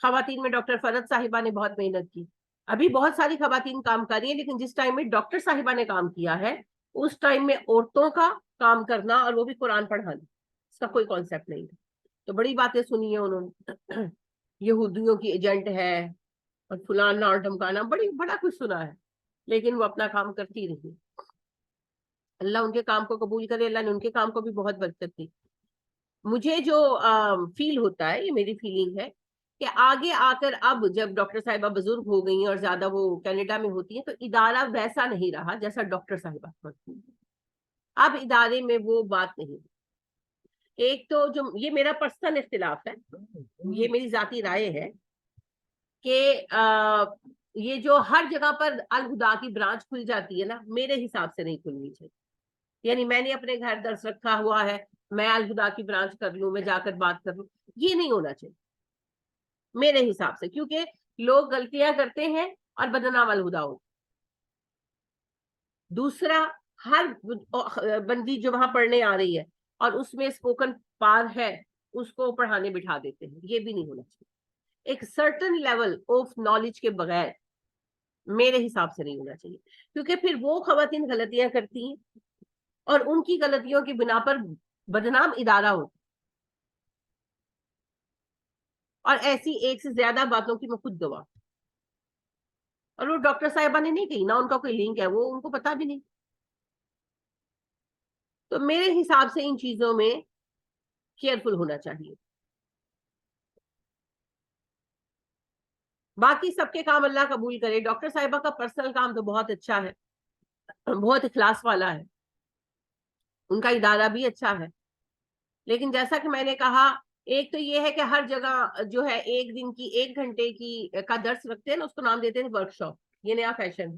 خواتین میں ڈاکٹر فرد صاحبہ نے بہت محنت کی, ابھی بہت ساری خواتین کام کر رہی ہیں, لیکن جس ٹائم میں ڈاکٹر صاحبہ نے کام کیا ہے اس ٹائم میں عورتوں کا کام کرنا, اور وہ بھی قرآن پڑھانا, اس کا کوئی کانسیپٹ نہیں تھا. تو بڑی باتیں سنی ہیں انہوں نے, یہودیوں کی ایجنٹ ہے اور فلان اور ڈھمکانا, بڑا کچھ سنا ہے, لیکن وہ اپنا کام کرتی رہی. اللہ ان کے کام کو قبول کرے, اللہ نے ان کے کام کو بھی بہت برکت دی. مجھے جو فیل ہوتا ہے, یہ میری فیلنگ ہے کہ آگے آ کر اب جب ڈاکٹر صاحبہ بزرگ ہو گئی ہیں اور زیادہ وہ کینیڈا میں ہوتی ہیں, تو ادارہ ویسا نہیں رہا جیسا ڈاکٹر صاحبہ ہوتی ہیں. اب ادارے میں وہ بات نہیں. ایک تو جو یہ میرا پرسنل اختلاف ہے, یہ میری ذاتی رائے ہے کہ یہ جو ہر جگہ پر الہدا کی برانچ کھل جاتی ہے نا, میرے حساب سے نہیں کھلنی چاہیے. یعنی میں نے اپنے گھر درس رکھا ہوا ہے, میں الہدا کی برانچ کر لوں, میں جا کر بات کر لوں, یہ نہیں ہونا چاہیے میرے حساب سے, کیونکہ لوگ غلطیاں کرتے ہیں اور بدنام الہدا ہوتا. دوسرا, ہر بندی جو وہاں پڑھنے آ رہی ہے اور اس میں اسپوکن پار ہے, اس کو پڑھانے بٹھا دیتے ہیں, یہ بھی نہیں ہونا چاہیے. ایک سرٹن لیول آف نالج کے بغیر میرے حساب سے نہیں ہونا چاہیے, کیونکہ پھر وہ خواتین غلطیاں کرتی ہیں اور ان کی غلطیوں کی بنا پر بدنام ادارہ ہوتا. اور ایسی ایک سے زیادہ باتوں کی میں خود گواہ, اور وہ ڈاکٹر صاحبہ نے نہیں کہی, نہ ان کا کوئی لنک ہے, وہ ان کو پتا بھی نہیں. تو میرے حساب سے ان چیزوں میں کیئرفل ہونا چاہیے. باقی سب کے کام اللہ قبول کرے. ڈاکٹر صاحبہ کا پرسنل کام تو بہت اچھا ہے, بہت اخلاص والا ہے, ان کا ادارہ بھی اچھا ہے. لیکن جیسا کہ میں نے کہا, ایک تو یہ ہے کہ ہر جگہ جو ہے ایک دن کی 1 گھنٹے کی کا درس رکھتے ہیں نا, اس کو نام دیتے ہیں ورک شاپ. یہ نیا فیشن ہے.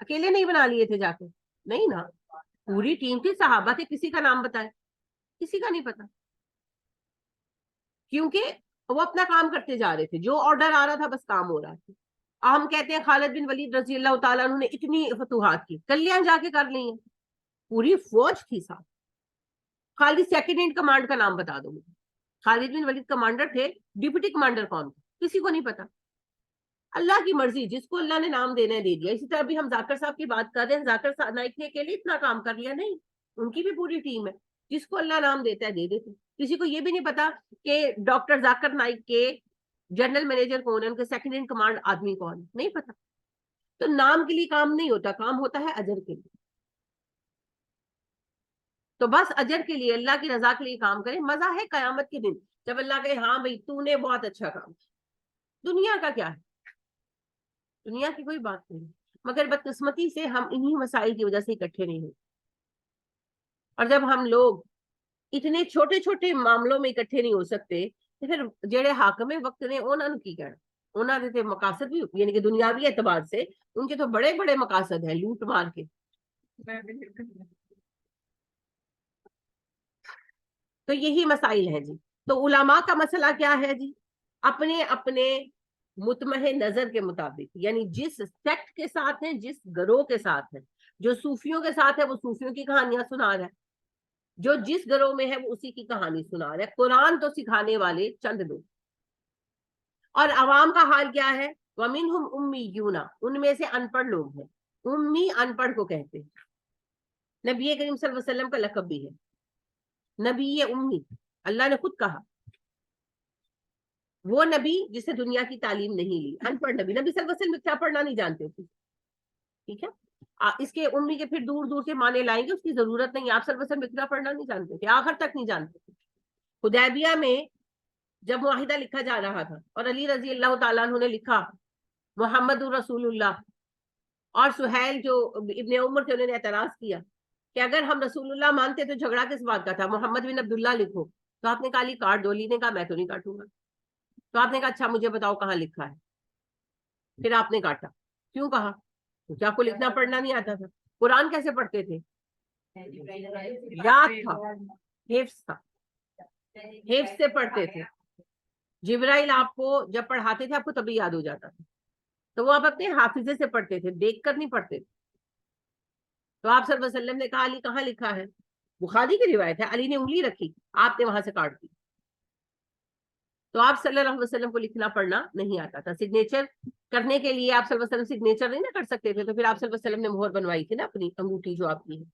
اکیلے نہیں بنا لیے تھے جا کے؟ نہیں نا، پوری ٹیم تھی، صحابہ تھے، کسی کا نام بتائے؟ کسی کا نہیں پتا، کیونکہ وہ اپنا کام کرتے جا رہے تھے، جو آرڈر آ رہا تھا بس کام ہو رہا تھا۔ ہم کہتے ہیں خالد بن ولید رضی اللہ تعالیٰ عنہ نے اتنی فتوحات کی، کر لیا جا کے کر لی ہیں، پوری فوج تھی ساتھ۔ خالد سیکنڈ ان کمانڈ کا نام بتا دو مجھے، خالد بن ولید کمانڈر تھے، ڈپٹی کمانڈر کون تھا؟ کسی کو نہیں پتا۔ اللہ کی مرضی، جس کو اللہ نے نام دینا ہے دے دیا۔ اسی طرح بھی ہم ذاکر صاحب کی بات کر رہے ہیں، ذاکر نائک نے اکیلے اتنا کام کر لیا؟ نہیں، ان کی بھی پوری ٹیم ہے، جس کو اللہ نام دیتا ہے دے دیتے۔ کسی کو یہ بھی نہیں پتا کہ ڈاکٹر ذاکر نائک کے جنرل مینیجر کون ہے، ان کے سیکنڈ ان کمانڈ آدمی کون ہے، نہیں پتا۔ تو نام کے لیے کام نہیں ہوتا، کام ہوتا ہے اجر کے لیے۔ تو بس اجر کے لیے، اللہ کی رضا کے لیے کام کریں۔ مزہ ہے قیامت کے دن جب اللہ کہے ہاں بھائی تو نے بہت اچھا کام کیا۔ دنیا کا کیا ہے، دنیا کی کوئی بات نہیں، مگر بدقسمتی سے ہم انہی مسائل کی وجہ سے اکٹھے نہیں ہوتے۔ اور جب ہم لوگ اتنے چھوٹے چھوٹے معاملوں میں اکٹھے نہیں ہو سکتے تو پھر جڑے حاکم وقت نے انہوں نے کی کہنا، انہوں نے مقاصد بھی، یعنی کہ دنیاوی اعتبار سے ان کے تو بڑے بڑے مقاصد ہیں، لوٹ مار کے۔ تو یہی مسائل ہیں جی۔ تو علماء کا مسئلہ کیا ہے جی؟ اپنے اپنے مطمئن نظر کے مطابق، یعنی جس سیکٹ کے ساتھ ہیں، جس گروہ کے ساتھ ہیں، جو صوفیوں کے ساتھ ہے وہ صوفیوں کی کہانیاں سنا رہا ہے، جو جس گروہ میں ہے وہ اسی کی کہانی سنا رہا ہے۔ قرآن تو سکھانے والے چند لوگ، اور عوام کا حال کیا ہے؟ وَمِنْهُمْ أُمِّيُّونَ، ان میں سے ان پڑھ لوگ ہیں۔ امی ان پڑھ کو کہتے ہیں، نبی کریم صلی اللہ علیہ وسلم کا لقب بھی ہے نبی امی، اللہ نے خود کہا وہ نبی جسے دنیا کی تعلیم نہیں لی، ان پڑھ نبی۔ نبی صلی اللہ علیہ وسلم کیا پڑھنا نہیں جانتے تھے، ٹھیک ہے؟ اس کے امی کے پھر دور دور سے معنی لائیں گے، اس کی ضرورت نہیں۔ آپ صلی اللہ علیہ وسلم اتنا پڑھنا نہیں جانتے تھے، آخر تک نہیں جانتے تھے۔ حدیبیہ میں جب معاہدہ لکھا جا رہا تھا اور علی رضی اللہ تعالیٰ عنہ نے لکھا محمد رسول اللہ، اور سہیل جو ابن عمر تھے انہوں نے اعتراض کیا کہ اگر ہم رسول اللہ مانتے تو جھگڑا کس بات کا تھا، محمد بن عبداللہ لکھو۔ تو آپ نے کہا علی کاٹ دو، علی نے کہا میں تو نہیں کاٹوں گا۔ تو آپ نے کہا اچھا مجھے بتاؤ کہاں لکھا ہے، پھر آپ نے کاٹا۔ کیوں کہا؟ کیونکہ آپ کو لکھنا پڑھنا نہیں آتا تھا۔ قرآن کیسے پڑھتے تھے؟ یاد تھا، حفظ تھا، حفظ سے پڑھتے تھے۔ جبرائیل آپ کو جب پڑھاتے تھے آپ کو تبھی یاد ہو جاتا تھا، تو وہ آپ اپنے حافظے سے پڑھتے تھے، دیکھ کر نہیں پڑھتے تھے۔ تو آپ صلی اللہ علیہ وسلم نے کہا علی کہاں لکھا ہے؟ بخاری کی روایت ہے، علی نے انگلی رکھی، آپ نے وہاں سے کاٹ دی۔ تو آپ صلی اللہ علیہ وسلم کو لکھنا پڑھنا نہیں آتا تھا۔ سگنیچر کرنے کے لیے آپ صلی اللہ علیہ وسلم سگنیچر نہیں نہ کر سکتے تھے، تو پھر آپ صلی اللہ علیہ وسلم نے مہر بنوائی تھی نا اپنی انگوٹھی جو آپ کی ہے۔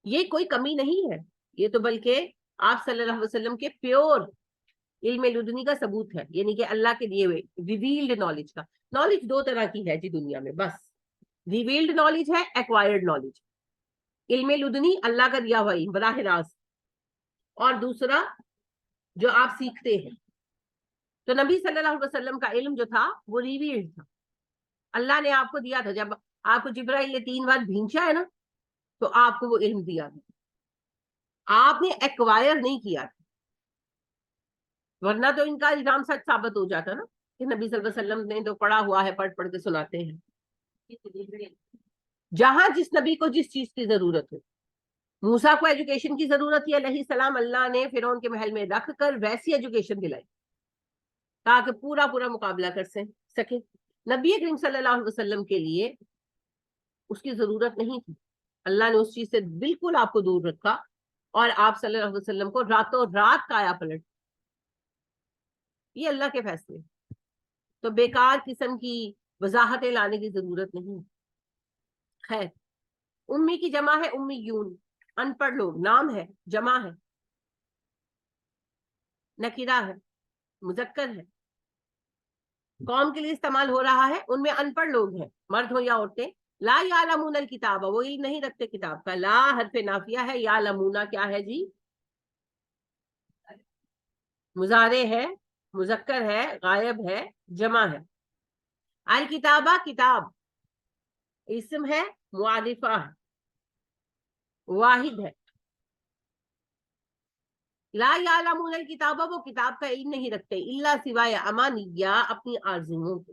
یہ کوئی کمی نہیں ہے، یہ تو بلکہ آپ صلی اللہ علیہ وسلم کے پیور علم لدنی کا ثبوت ہے، یعنی کہ اللہ کے دیے ہوئے ریویلڈ نالج کا۔ نالج دو طرح کی ہے جی دنیا میں، بس ریویلڈ نالج ہے، ایکوائرڈ نالج۔ علم لدنی اللہ کا دیا ہوا علم براہ راست، اور دوسرا جو آپ سیکھتے ہیں۔ تو نبی صلی اللہ علیہ وسلم کا علم جو تھا وہ ریویلڈ تھا، اللہ نے آپ کو دیا تھا۔ جب آپ کو جبرائیل نے 3 بار بھینچا ہے نا تو آپ کو وہ علم دیا تھا، آپ نے ایکوائر نہیں کیا تھا، ورنہ تو ان کا الزام سچ ثابت ہو جاتا نا کہ نبی صلی اللہ علیہ وسلم نے تو پڑھا ہوا ہے، پڑھ پڑھ کے سناتے ہیں۔ جہاں جس نبی کو جس چیز کی ضرورت ہو، موسیٰ کو ایجوکیشن کی ضرورت تھی علیہ السلام، اللہ نے فرعون کے محل میں رکھ کر ویسی ایجوکیشن دلائی تاکہ پورا پورا مقابلہ کر سکے۔ نبی کریم صلی اللہ علیہ وسلم کے لیے اس کی ضرورت نہیں تھی، اللہ نے اس چیز سے بالکل آپ کو دور رکھا، اور آپ صلی اللہ علیہ وسلم کو راتوں رات کایا پلٹ۔ یہ اللہ کے فیصلے، تو بیکار قسم کی وضاحتیں لانے کی ضرورت نہیں۔ خیر، امی کی جمع ہے امیون، ان پڑھ لوگ، نام ہے، جمع ہے، نکرہ ہے، مذکر ہے، قوم کے لیے استعمال ہو رہا ہے، ان میں ان پڑھ لوگ ہیں، مرد ہو یا عورتیں۔ لا یعلمون الکتاب، وہ علم نہیں رکھتے کتاب کا۔ لا حرف نافیہ ہے، یعلمون کیا ہے جی؟ مضارع ہے، مذکر ہے، غائب ہے، جمع ہے۔ الکتابہ کتاب اسم ہے، معرفہ ہے، واحد ہے۔ لا یعلمون الکتابہ، وہ کتاب کا علم نہیں رکھتے، الا سوائے امانیہ، اپنی آرزوؤں کے۔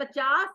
50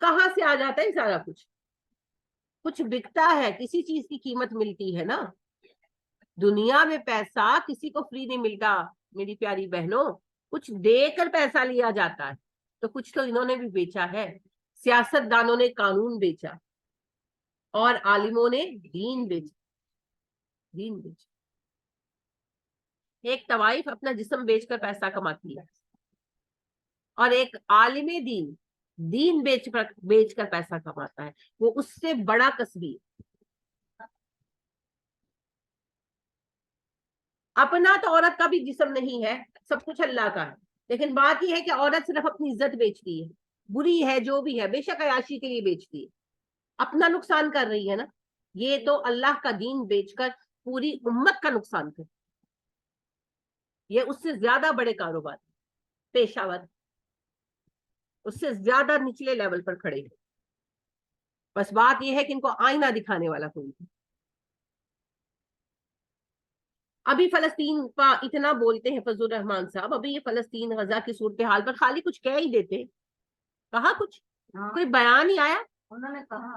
کہاں سے آ جاتا ہے سارا کچھ؟ کچھ بکتا ہے، کسی چیز کی قیمت ملتی ہے نا. دنیا میں پیسہ کسی کو فری نہیں ملتا میری پیاری بہنوں، کچھ دے کر پیسہ لیا جاتا ہے. تو کچھ تو انہوں نے بھی بیچا ہے. سیاست دانوں نے قانون بیچا اور عالموں نے دین بیچا. دین بیچا. ایک طوائف اپنا جسم بیچ کر پیسہ کماتی ہے اور ایک عالم دین دین بیچ کر پیسہ کماتا ہے. وہ اس سے بڑا کسبی ہے. اپنا تو عورت کا بھی جسم نہیں ہے، سب کچھ اللہ کا ہے. لیکن بات یہ ہے کہ عورت صرف اپنی عزت بیچتی ہے، بری ہے جو بھی ہے، بے شک عیاشی کے لیے بیچتی ہے، اپنا نقصان کر رہی ہے نا. یہ تو اللہ کا دین بیچ کر پوری امت کا نقصان کر. یہ اس سے زیادہ بڑے کاروبار، پیشہ ور، اس سے زیادہ نچلے لیول پر کھڑے ہیں. بس بات یہ ہے کہ ان کو آئینہ دکھانے والا کوئی نہیں. ابھی فلسطین کا اتنا بولتے ہیں فضل الرحمان صاحب، ابھی یہ فلسطین غزہ کی صورتحال پر خالی کچھ کہہ ہی دیتے، کہا کچھ کوئی بیان ہی آیا. انہوں نے کہا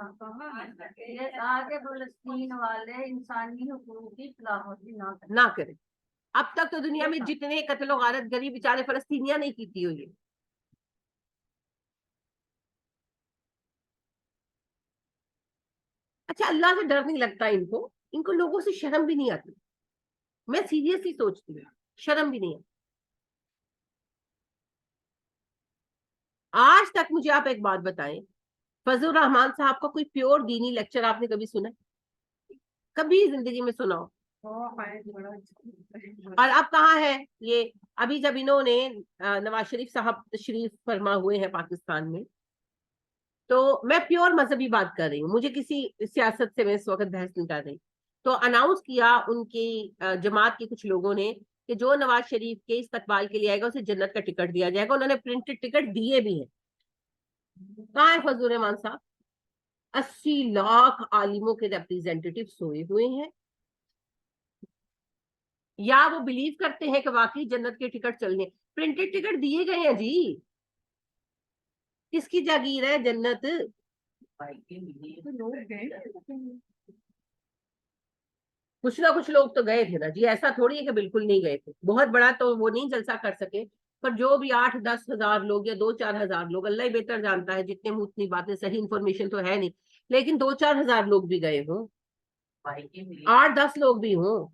کہ فلسطین والے انسانی حقوق کی خلاف نہ کریں. اب تک تو دنیا میں جتنے قتل و غارت گری بیچارے فلسطینیاں نہیں کیتی ہوئی. اچھا اللہ سے ڈر نہیں لگتا ان کو لوگوں سے شرم بھی نہیں آتی. میں سیریسلی سوچتی ہوں شرم بھی نہیں آتی. آج تک مجھے آپ ایک بات بتائیں، فضل الرحمان صاحب کا کوئی پیور دینی لیکچر آپ نے کبھی سنا؟ کبھی زندگی میں سنا ہو؟ اور اب کہاں ہے یہ؟ ابھی جب انہوں نے نواز شریف صاحب تشریف فرما ہوئے ہیں پاکستان میں، تو میں پیور مذہبی بات کر رہی ہوں، مجھے کسی سیاست سے میں اس وقت بحث نہیں کر رہی. تو اناؤنس کیا ان کی جماعت کے کچھ لوگوں نے کہ جو نواز شریف کے استقبال کے لیے آئے گا اسے جنت کا ٹکٹ دیا جائے گا. انہوں نے پرنٹڈ ٹکٹ دیے بھی ہیں. کہاں ہے فضل الرحمان صاحب؟ 80 لاکھ عالموں کے ریپریزنٹیٹیو سوئے ہوئے ہیں. یا وہ بلیو کرتے ہیں کہ واقعی جنت کے ٹکٹ چلنے؟ پرنٹڈ ٹکٹ دیے گئے ہیں جی. کس کی جاگیر ہے جنت؟ کچھ نہ کچھ لوگ تو گئے تھے نا جی، ایسا تھوڑی ہے کہ بالکل نہیں گئے تھے. بہت بڑا تو وہ نہیں جلسہ کر سکے، پر جو بھی 8-10 ہزار لوگ یا 2-4 ہزار لوگ، اللہ ہی بہتر جانتا ہے، جتنے منہ اتنی باتیں، صحیح انفارمیشن تو ہے نہیں، لیکن 2-4 ہزار لوگ بھی گئے ہوں، 8-10 لوگ بھی ہوں.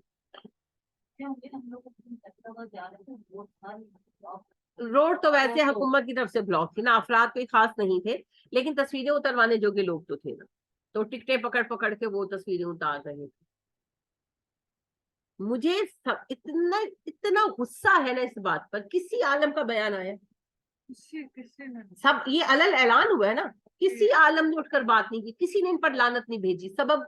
روڈ تو ویسے حکومت کی طرف سے بلاک تھی نا، افراد کوئی خاص نہیں تھے، لیکن تصویریں اتروانے جو کے لوگ تو تھے نا، تو ٹکٹیں پکڑ پکڑ کے وہ تصویریں اتار رہے تھے. مجھے اتنا غصہ ہے نا اس بات پر. کسی عالم کا بیان آیا؟ سب یہ علل اعلان ہوا ہے نا، کسی عالم نے اٹھ کر بات نہیں کی، کسی نے ان پر لعنت نہیں بھیجی. سبب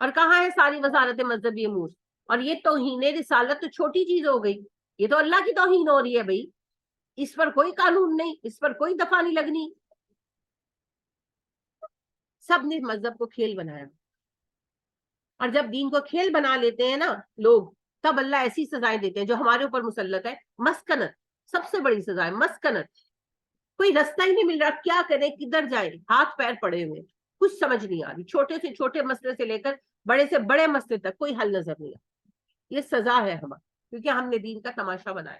اور کہاں ہے ساری وزارت مذہبی امور؟ اور یہ توہین رسالت تو چھوٹی چیز ہو گئی، یہ تو اللہ کی توہین ہو رہی ہے بھائی. اس پر کوئی قانون نہیں، اس پر کوئی دفعہ نہیں لگنی. سب نے مذہب کو کھیل بنایا، اور جب دین کو کھیل بنا لیتے ہیں نا لوگ، تب اللہ ایسی سزائیں دیتے ہیں جو ہمارے اوپر مسلط ہے. مسکنت سب سے بڑی سزا ہے، مسکنت. کوئی رستہ ہی نہیں مل رہا، کیا کریں، کدھر جائیں، ہاتھ پیر پڑے ہوئے، کچھ سمجھ نہیں آ رہی. چھوٹے سے چھوٹے مسئلے سے لے کر بڑے سے بڑے مسئلے تک کوئی حل نظر نہیں آتا. یہ سزا ہے ہماری، کیونکہ ہم نے دین کا تماشا بنایا.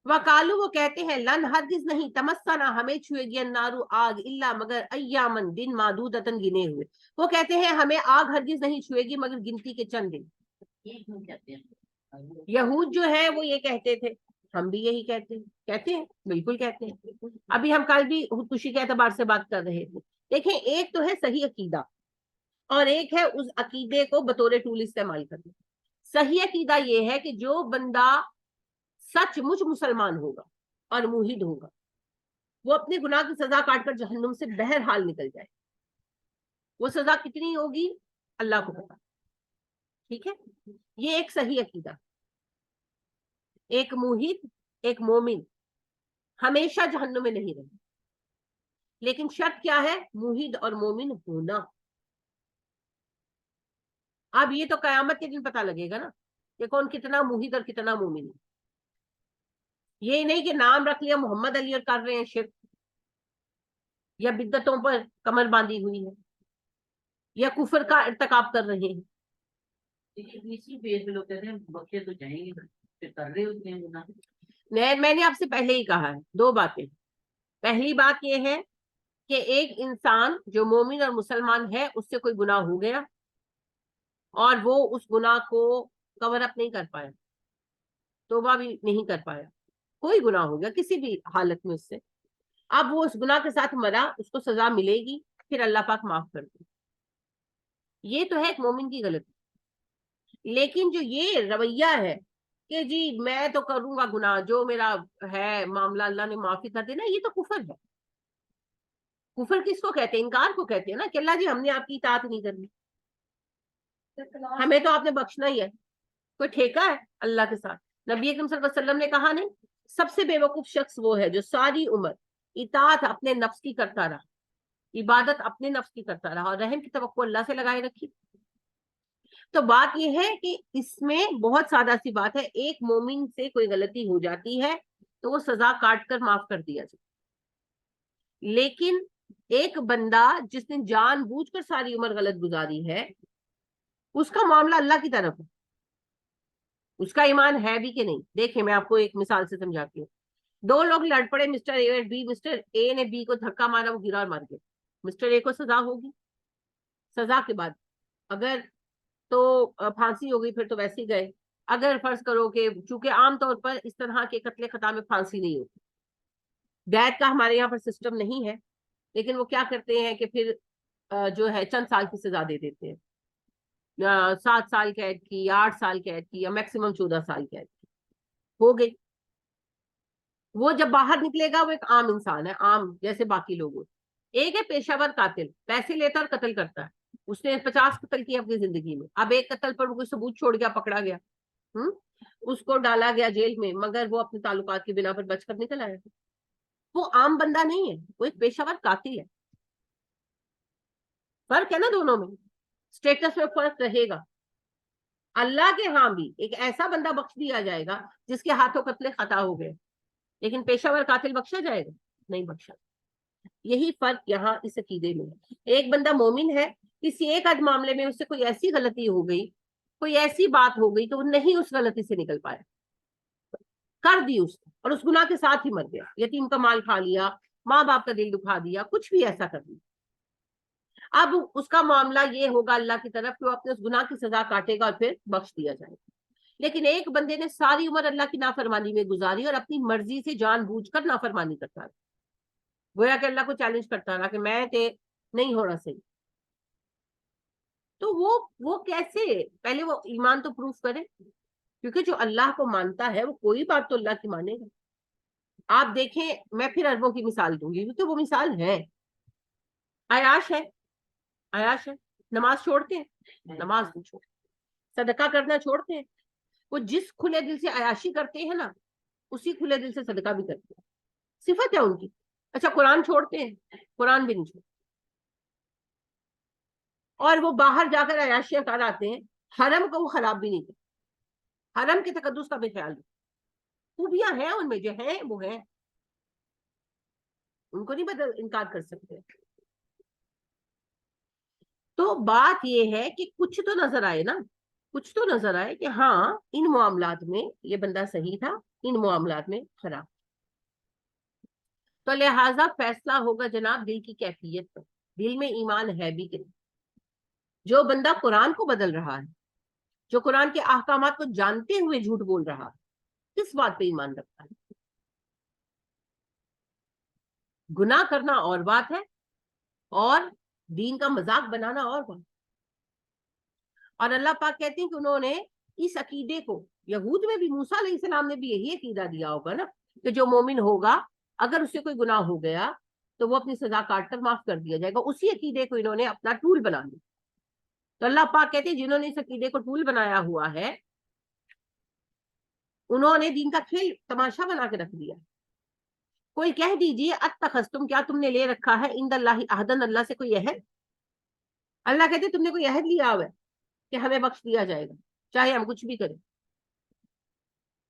وکالو وہ کہتے ہیں، لن ہرگز نہیں، تمسنا ہمیں چھوئے گی النار آگ، الا مگر ایامن دن معدودتن گنے ہوئے. وہ کہتے ہیں ہمیں آگ ہرگز نہیں چھوئے گی مگر گنتی کے چند دن. یہود جو ہے وہ یہ کہتے تھے، ہم بھی یہی کہتے ہیں بالکل کہتے ہیں. ابھی ہم کل بھی خودکشی کے اعتبار سے بات کر رہے تھے. دیکھیں ایک تو ہے صحیح عقیدہ اور ایک ہے اس عقیدے کو بطور ٹول استعمال کرنا. صحیح عقیدہ یہ ہے کہ جو بندہ سچ مچ مسلمان ہوگا اور موحد ہوگا، وہ اپنے گناہ کی سزا کاٹ کر جہنم سے بہرحال نکل جائے. وہ سزا کتنی ہوگی اللہ کو پتا. ٹھیک ہے، یہ ایک صحیح عقیدہ. ایک موحد، ایک مومن ہمیشہ جہنم میں نہیں رہے، لیکن شرط کیا ہے؟ موحد اور مومن ہونا. اب یہ تو قیامت کے دن پتہ لگے گا نا کہ کون کتنا موحد اور کتنا مومن ہے. یہ نہیں کہ نام رکھ لیا محمد علی اور کر رہے ہیں شرک, یا بدعتوں پر کمر باندھی ہوئی ہے, یا کفر کا ارتکاب کر رہے ہیں. اسی پیج پہ لوگ کہتے ہیں بخشے تو جائیں گے, پھر کر رہے ہوتے ہیں گناہ. میں نے آپ سے پہلے ہی کہا ہے 2 باتیں. پہلی بات یہ ہے کہ ایک انسان جو مومن اور مسلمان ہے اس سے کوئی گناہ ہو گیا اور وہ اس گناہ کو کور اپ نہیں کر پایا, توبہ بھی نہیں کر پایا, کوئی گناہ ہو گیا کسی بھی حالت میں اس سے, اب وہ اس گناہ کے ساتھ مرا, اس کو سزا ملے گی, پھر اللہ پاک معاف کر دے. یہ تو ہے ایک مومن کی غلطی. لیکن جو یہ رویہ ہے کہ جی میں تو کروں گا گناہ, جو میرا ہے معاملہ اللہ نے معافی کر دینا, یہ تو کفر ہے. کفر کس کو کہتے ہیں؟ انکار کو کہتے ہیں نا, کہ اللہ جی ہم نے آپ کی اطاعت نہیں کرنی, ہمیں تو آپ نے بخشنا ہی ہے. کوئی ٹھیکہ ہے اللہ کے ساتھ؟ نبی اکرم صلی اللہ علیہ وسلم نے کہا نہیں, سب سے بے وقوف شخص وہ ہے جو ساری عمر اطاعت اپنے نفس کی کرتا رہا, عبادت اپنے نفس کی کرتا رہا, اور رحم کی توقع اللہ سے لگائے رکھی. تو بات یہ ہے کہ اس میں بہت سادہ سی بات ہے, ایک مومن سے کوئی غلطی ہو جاتی ہے تو وہ سزا کاٹ کر معاف کر دیا جائے. لیکن ایک بندہ جس نے جان بوجھ کر ساری عمر غلط گزاری ہے, اس کا معاملہ اللہ کی طرف ہے, اس کا ایمان ہے بھی کہ نہیں. دیکھیں میں آپ کو ایک مثال سے سمجھاتی ہوں. 2 لوگ لڑ پڑے, مسٹر اے اور بی. مسٹر اے نے بی کو دھکا مارا, وہ گرا اور مر گیا. مسٹر اے کو سزا ہوگی, سزا کے بعد اگر تو پھانسی ہو گئی, پھر تو ویسے ہی گئے. اگر فرض کرو کہ چونکہ عام طور پر اس طرح کے قتل خطا میں پھانسی نہیں ہوتی, ڈیتھ کا ہمارے یہاں پر سسٹم نہیں ہے, لیکن وہ کیا کرتے ہیں کہ پھر جو ہے چند سال کی سزا دے دیتے ہیں, 7 سال قید کی, 8 سال قید کی, یا میکسیمم 14 سال قید کی, ہو گئی. وہ جب باہر نکلے گا وہ ایک عام انسان ہے, عام جیسے باقی لوگوں. ایک ہے پیشہ ور قاتل, پیسے لیتا اور قتل کرتا ہے, اس نے 50 قتل کیا اپنی زندگی میں, اب ایک قتل پر وہ کوئی ثبوت چھوڑ گیا, پکڑا گیا, اس کو ڈالا گیا جیل میں, مگر وہ اپنے تعلقات کی بنا پر بچ کر نکل آیا. وہ عام بندہ نہیں ہے, وہ ایک پیشہ ور قاتل ہے. فرق ہے نا دونوں میں, اسٹیٹس میں فرق رہے گا. اللہ کے ہاں بھی ایک ایسا بندہ بخش دیا جائے گا جس کے ہاتھوں قتل خطا ہو گئے, لیکن پیشہ ور قاتل بخشا جائے گا نہیں بخشا. یہی فرق یہاں اس عقیدے میں ہے. ایک بندہ مومن ہے, کسی ایک آدھ معاملے میں اس سے کوئی ایسی غلطی ہو گئی, کوئی ایسی بات ہو گئی کہ وہ نہیں اس غلطی سے نکل پایا, کر دی اس کو, اور اس گناہ کے ساتھ ہی مر گیا, یتیم کا مال کھا لیا, ماں باپ کا دل دکھا دیا, کچھ بھی ایسا کر دیا. اب اس کا معاملہ یہ ہوگا اللہ کی طرف کہ وہ اپنے اس گناہ کی سزا کاٹے گا اور پھر بخش دیا جائے گا. لیکن ایک بندے نے ساری عمر اللہ کی نافرمانی میں گزاری اور اپنی مرضی سے جان بوجھ کر نافرمانی کرتا رہا, گویا کہ اللہ کو چیلنج کرتا رہا کہ میں تے نہیں ہو رہا صحیح, تو وہ کیسے, پہلے وہ ایمان تو پروف کرے, کیونکہ جو اللہ کو مانتا ہے وہ کوئی بات تو اللہ کی مانے گا. آپ دیکھیں, میں پھر عربوں کی مثال دوں گی کیونکہ وہ مثال ہے. عیاش ہے, عیاش ہے, نماز چھوڑتے ہیں, نماز نہیں چھوڑتے, صدقہ کرنا چھوڑتے ہیں. وہ جس کھلے دل سے عیاشی کرتے ہیں نا, اسی کھلے دل سے صدقہ بھی کرتے ہیں, صفت ہے ان کی. اچھا قرآن چھوڑتے ہیں, قرآن بھی نہیں چھوڑتے, اور وہ باہر جا کر عیاشیاں کر آتے ہیں, حرم کو وہ خراب بھی نہیں کرتے, حرم کے تقدس کا بھی خیال رکھتے. خوبیاں ہیں ان میں, جو ہیں وہ ہیں, ان کو نہیں انکار کر سکتے. تو بات یہ ہے کہ کچھ تو نظر آئے نا, کچھ تو نظر آئے کہ ہاں ان معاملات میں یہ بندہ صحیح تھا, ان معاملات میں خراب. تو لہٰذا فیصلہ ہوگا جناب دل کی کیفیت پر, دل میں ایمان ہے بھی کہ نہیں. جو بندہ قرآن کو بدل رہا ہے, جو قرآن کے احکامات کو جانتے ہوئے جھوٹ بول رہا ہے, کس بات پہ ایمان رکھتا ہے؟ گناہ کرنا اور بات ہے, اور دین کا مذاق بنانا اور بات. اور اللہ پاک کہتے ہیں کہ انہوں نے اس عقیدے کو, یہود میں بھی موسیٰ علیہ السلام نے بھی یہی عقیدہ دیا ہوگا نا, کہ جو مومن ہوگا اگر اس سے کوئی گناہ ہو گیا تو وہ اپنی سزا کاٹ کر معاف کر دیا جائے گا. اسی عقیدے کو انہوں نے اپنا ٹول بنا لیا. تو اللہ پاک کہتے ہیں جنہوں نے اس عقیدے کو ٹول بنایا ہوا ہے, انہوں نے دین کا کھیل تماشا بنا کے رکھ دیا. کوئی کہہ دیجیے اتخذتم, کیا تم نے لے رکھا ہے عند اللہ عہدن, اللہ سے کوئی عہد؟ اللہ کہتے تم نے کوئی عہد لیا ہوا ہے کہ ہمیں بخش دیا جائے گا چاہے ہم کچھ بھی کریں؟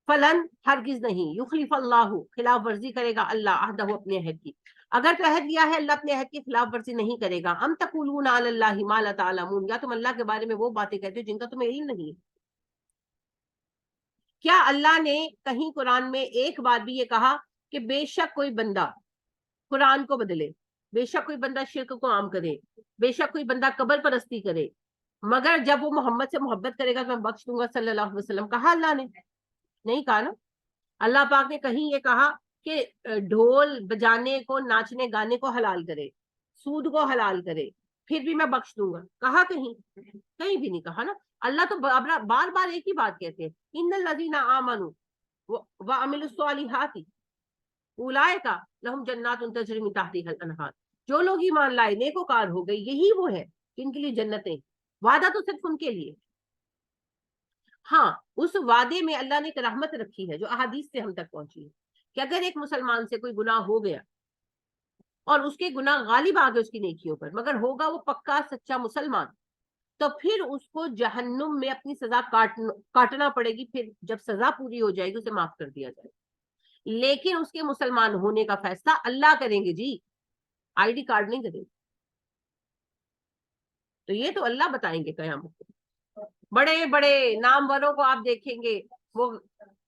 فلن ہرگز نہیں، یخلف اللہ خلاف ورزی کرے گا اللہ عہدہ اپنے عہد کی، اگر تو عہد لیا ہے اللہ اپنے عہد کی خلاف ورزی نہیں کرے گا. ام تقولون علی اللہ ما لا تعلمون، یا تم اللہ کے بارے میں وہ باتیں کہتے ہو جن کا تمہیں علم نہیں ہے. کیا اللہ نے کہیں قرآن میں ایک بار بھی یہ کہا کہ بے شک کوئی بندہ قرآن کو بدلے، بے شک کوئی بندہ شرک کو عام کرے، بے شک کوئی بندہ قبر پرستی کرے، مگر جب وہ محمد سے محبت کرے گا تو میں بخش دوں گا صلی اللہ علیہ وسلم؟ کہا اللہ نے؟ نہیں کہا نا. اللہ پاک نے کہیں یہ کہا کہ ڈھول بجانے کو، ناچنے گانے کو حلال کرے، سود کو حلال کرے، پھر بھی میں بخش دوں گا؟ کہا کہیں؟ کہیں بھی نہیں کہا نا. اللہ تو بار بار ایک ہی بات کہتے ہیں، ان الذین آمنوا وعملوا الصالحات اولئک لہم جنات تجری من تحتها الانہار، جو لوگ ایمان لائے نیکوکار ہو گئے یہی وہ ہے جن کے لیے جنتیں. وعدہ تو صرف ان کے لیے. ہاں اس وعدے میں اللہ نے ایک رحمت رکھی ہے جو احادیث سے ہم تک پہنچی ہے کہ اگر ایک مسلمان سے کوئی گناہ ہو گیا اور اس کے گناہ غالب آ گئے اس کی نیکیوں پر، مگر ہوگا وہ پکا سچا مسلمان، تو پھر اس کو جہنم میں اپنی سزا کاٹنا پڑے گی، پھر جب سزا پوری ہو جائے گی اسے معاف کر دیا جائے گا. لیکن اس کے مسلمان ہونے کا فیصلہ اللہ کریں گے جی، آئی ڈی کارڈ نہیں کریں گے. تو یہ تو اللہ بتائیں گے قیامت کو. بڑے بڑے ناموروں کو آپ دیکھیں گے وہ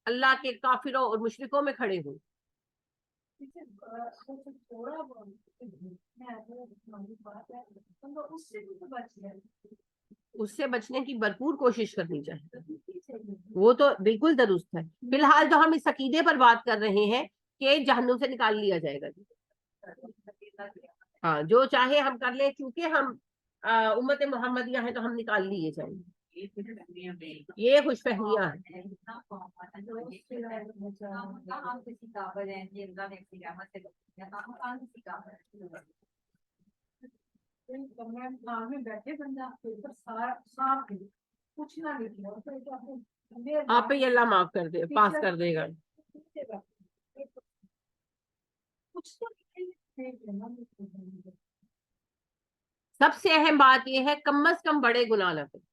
اللہ کے کافروں اور مشرکوں میں کھڑے ہوئے. اس سے بچنے کی بھرپور کوشش کرنی چاہیے، وہ تو بالکل درست ہے. فی الحال تو ہم اس عقیدے پر بات کر رہے ہیں کہ جہنم سے نکال لیا جائے گا. ہاں جو چاہے ہم کر لیں، کیونکہ ہم امت محمدیہ ہیں تو ہم نکال لیے جائیں گے. یہ خوش فہمیاں ہیں. آپ ہی اللہ معاف کر دے، پاس کر دے گا. سب سے اہم بات یہ ہے کم از کم بڑے گناہ نہ کریں.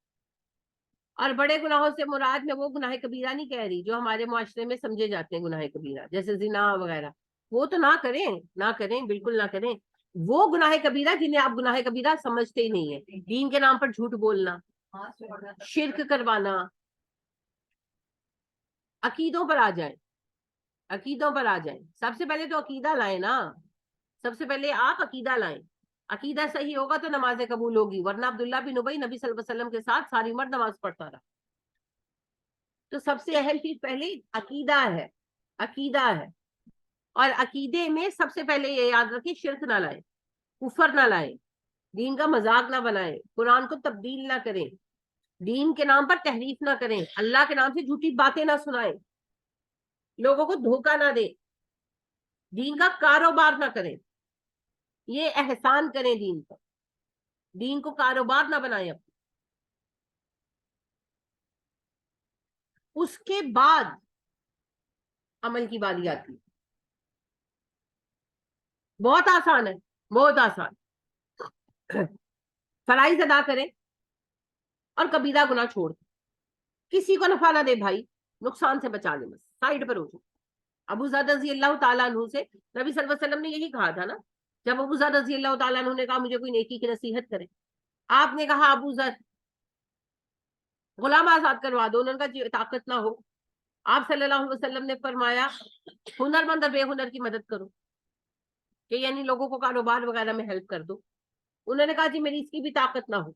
اور بڑے گناہوں سے مراد میں وہ گناہ کبیرہ نہیں کہہ رہی جو ہمارے معاشرے میں سمجھے جاتے ہیں گناہ کبیرہ، جیسے زنا وغیرہ. وہ تو نہ کریں، نہ کریں، بالکل نہ کریں. وہ گناہ کبیرہ جنہیں آپ گناہ کبیرہ سمجھتے ہی نہیں ہیں، دین کے نام پر جھوٹ بولنا، شرک کروانا. عقیدوں پر آ جائیں، عقیدوں پر آ جائیں. سب سے پہلے تو عقیدہ لائیں نا، سب سے پہلے آپ عقیدہ لائیں. عقیدہ صحیح ہوگا تو نمازیں قبول ہوگی، ورنہ عبداللہ بن ابی نبی صلی اللہ علیہ وسلم کے ساتھ ساری عمر نماز پڑھتا رہا. تو سب سے اہم چیز پہلے عقیدہ ہے، عقیدہ ہے. اور عقیدے میں سب سے پہلے یہ یاد رکھیں شرک نہ لائیں، کفر نہ لائیں، دین کا مذاق نہ بنائیں، قرآن کو تبدیل نہ کریں، دین کے نام پر تحریف نہ کریں، اللہ کے نام سے جھوٹی باتیں نہ سنائیں، لوگوں کو دھوکہ نہ دیں، دین کا کاروبار نہ کریں. یہ احسان کریں دین پر، دین کو کاروبار نہ بنائیں اپنا. اس کے بعد عمل کی باری آتی ہے. بہت آسان ہے، بہت آسان. فرائض ادا کریں اور کبیرہ گناہ چھوڑ دیں. کسی کو نفع نہ دے بھائی، نقصان سے بچا لے، بس سائڈ پر ہو جائے. ابو ذر رضی اللہ تعالیٰ عنہ سے نبی صلی اللہ علیہ وسلم نے یہی کہا تھا نا، جب ابو ذر رضی اللہ تعالیٰ عنہ نے کہا مجھے کوئی نیکی کی نصیحت کرے، آپ نے کہا ابو ذر غلام آزاد کروا دو. انہوں نے کہا طاقت نہ ہو. آپ صلی اللہ علیہ وسلم نے فرمایا ہنر مند اور بے ہنر کی مدد کرو، کہ یعنی لوگوں کو کاروبار وغیرہ میں ہیلپ کر دو. انہوں نے کہا جی میری اس کی بھی طاقت نہ ہو.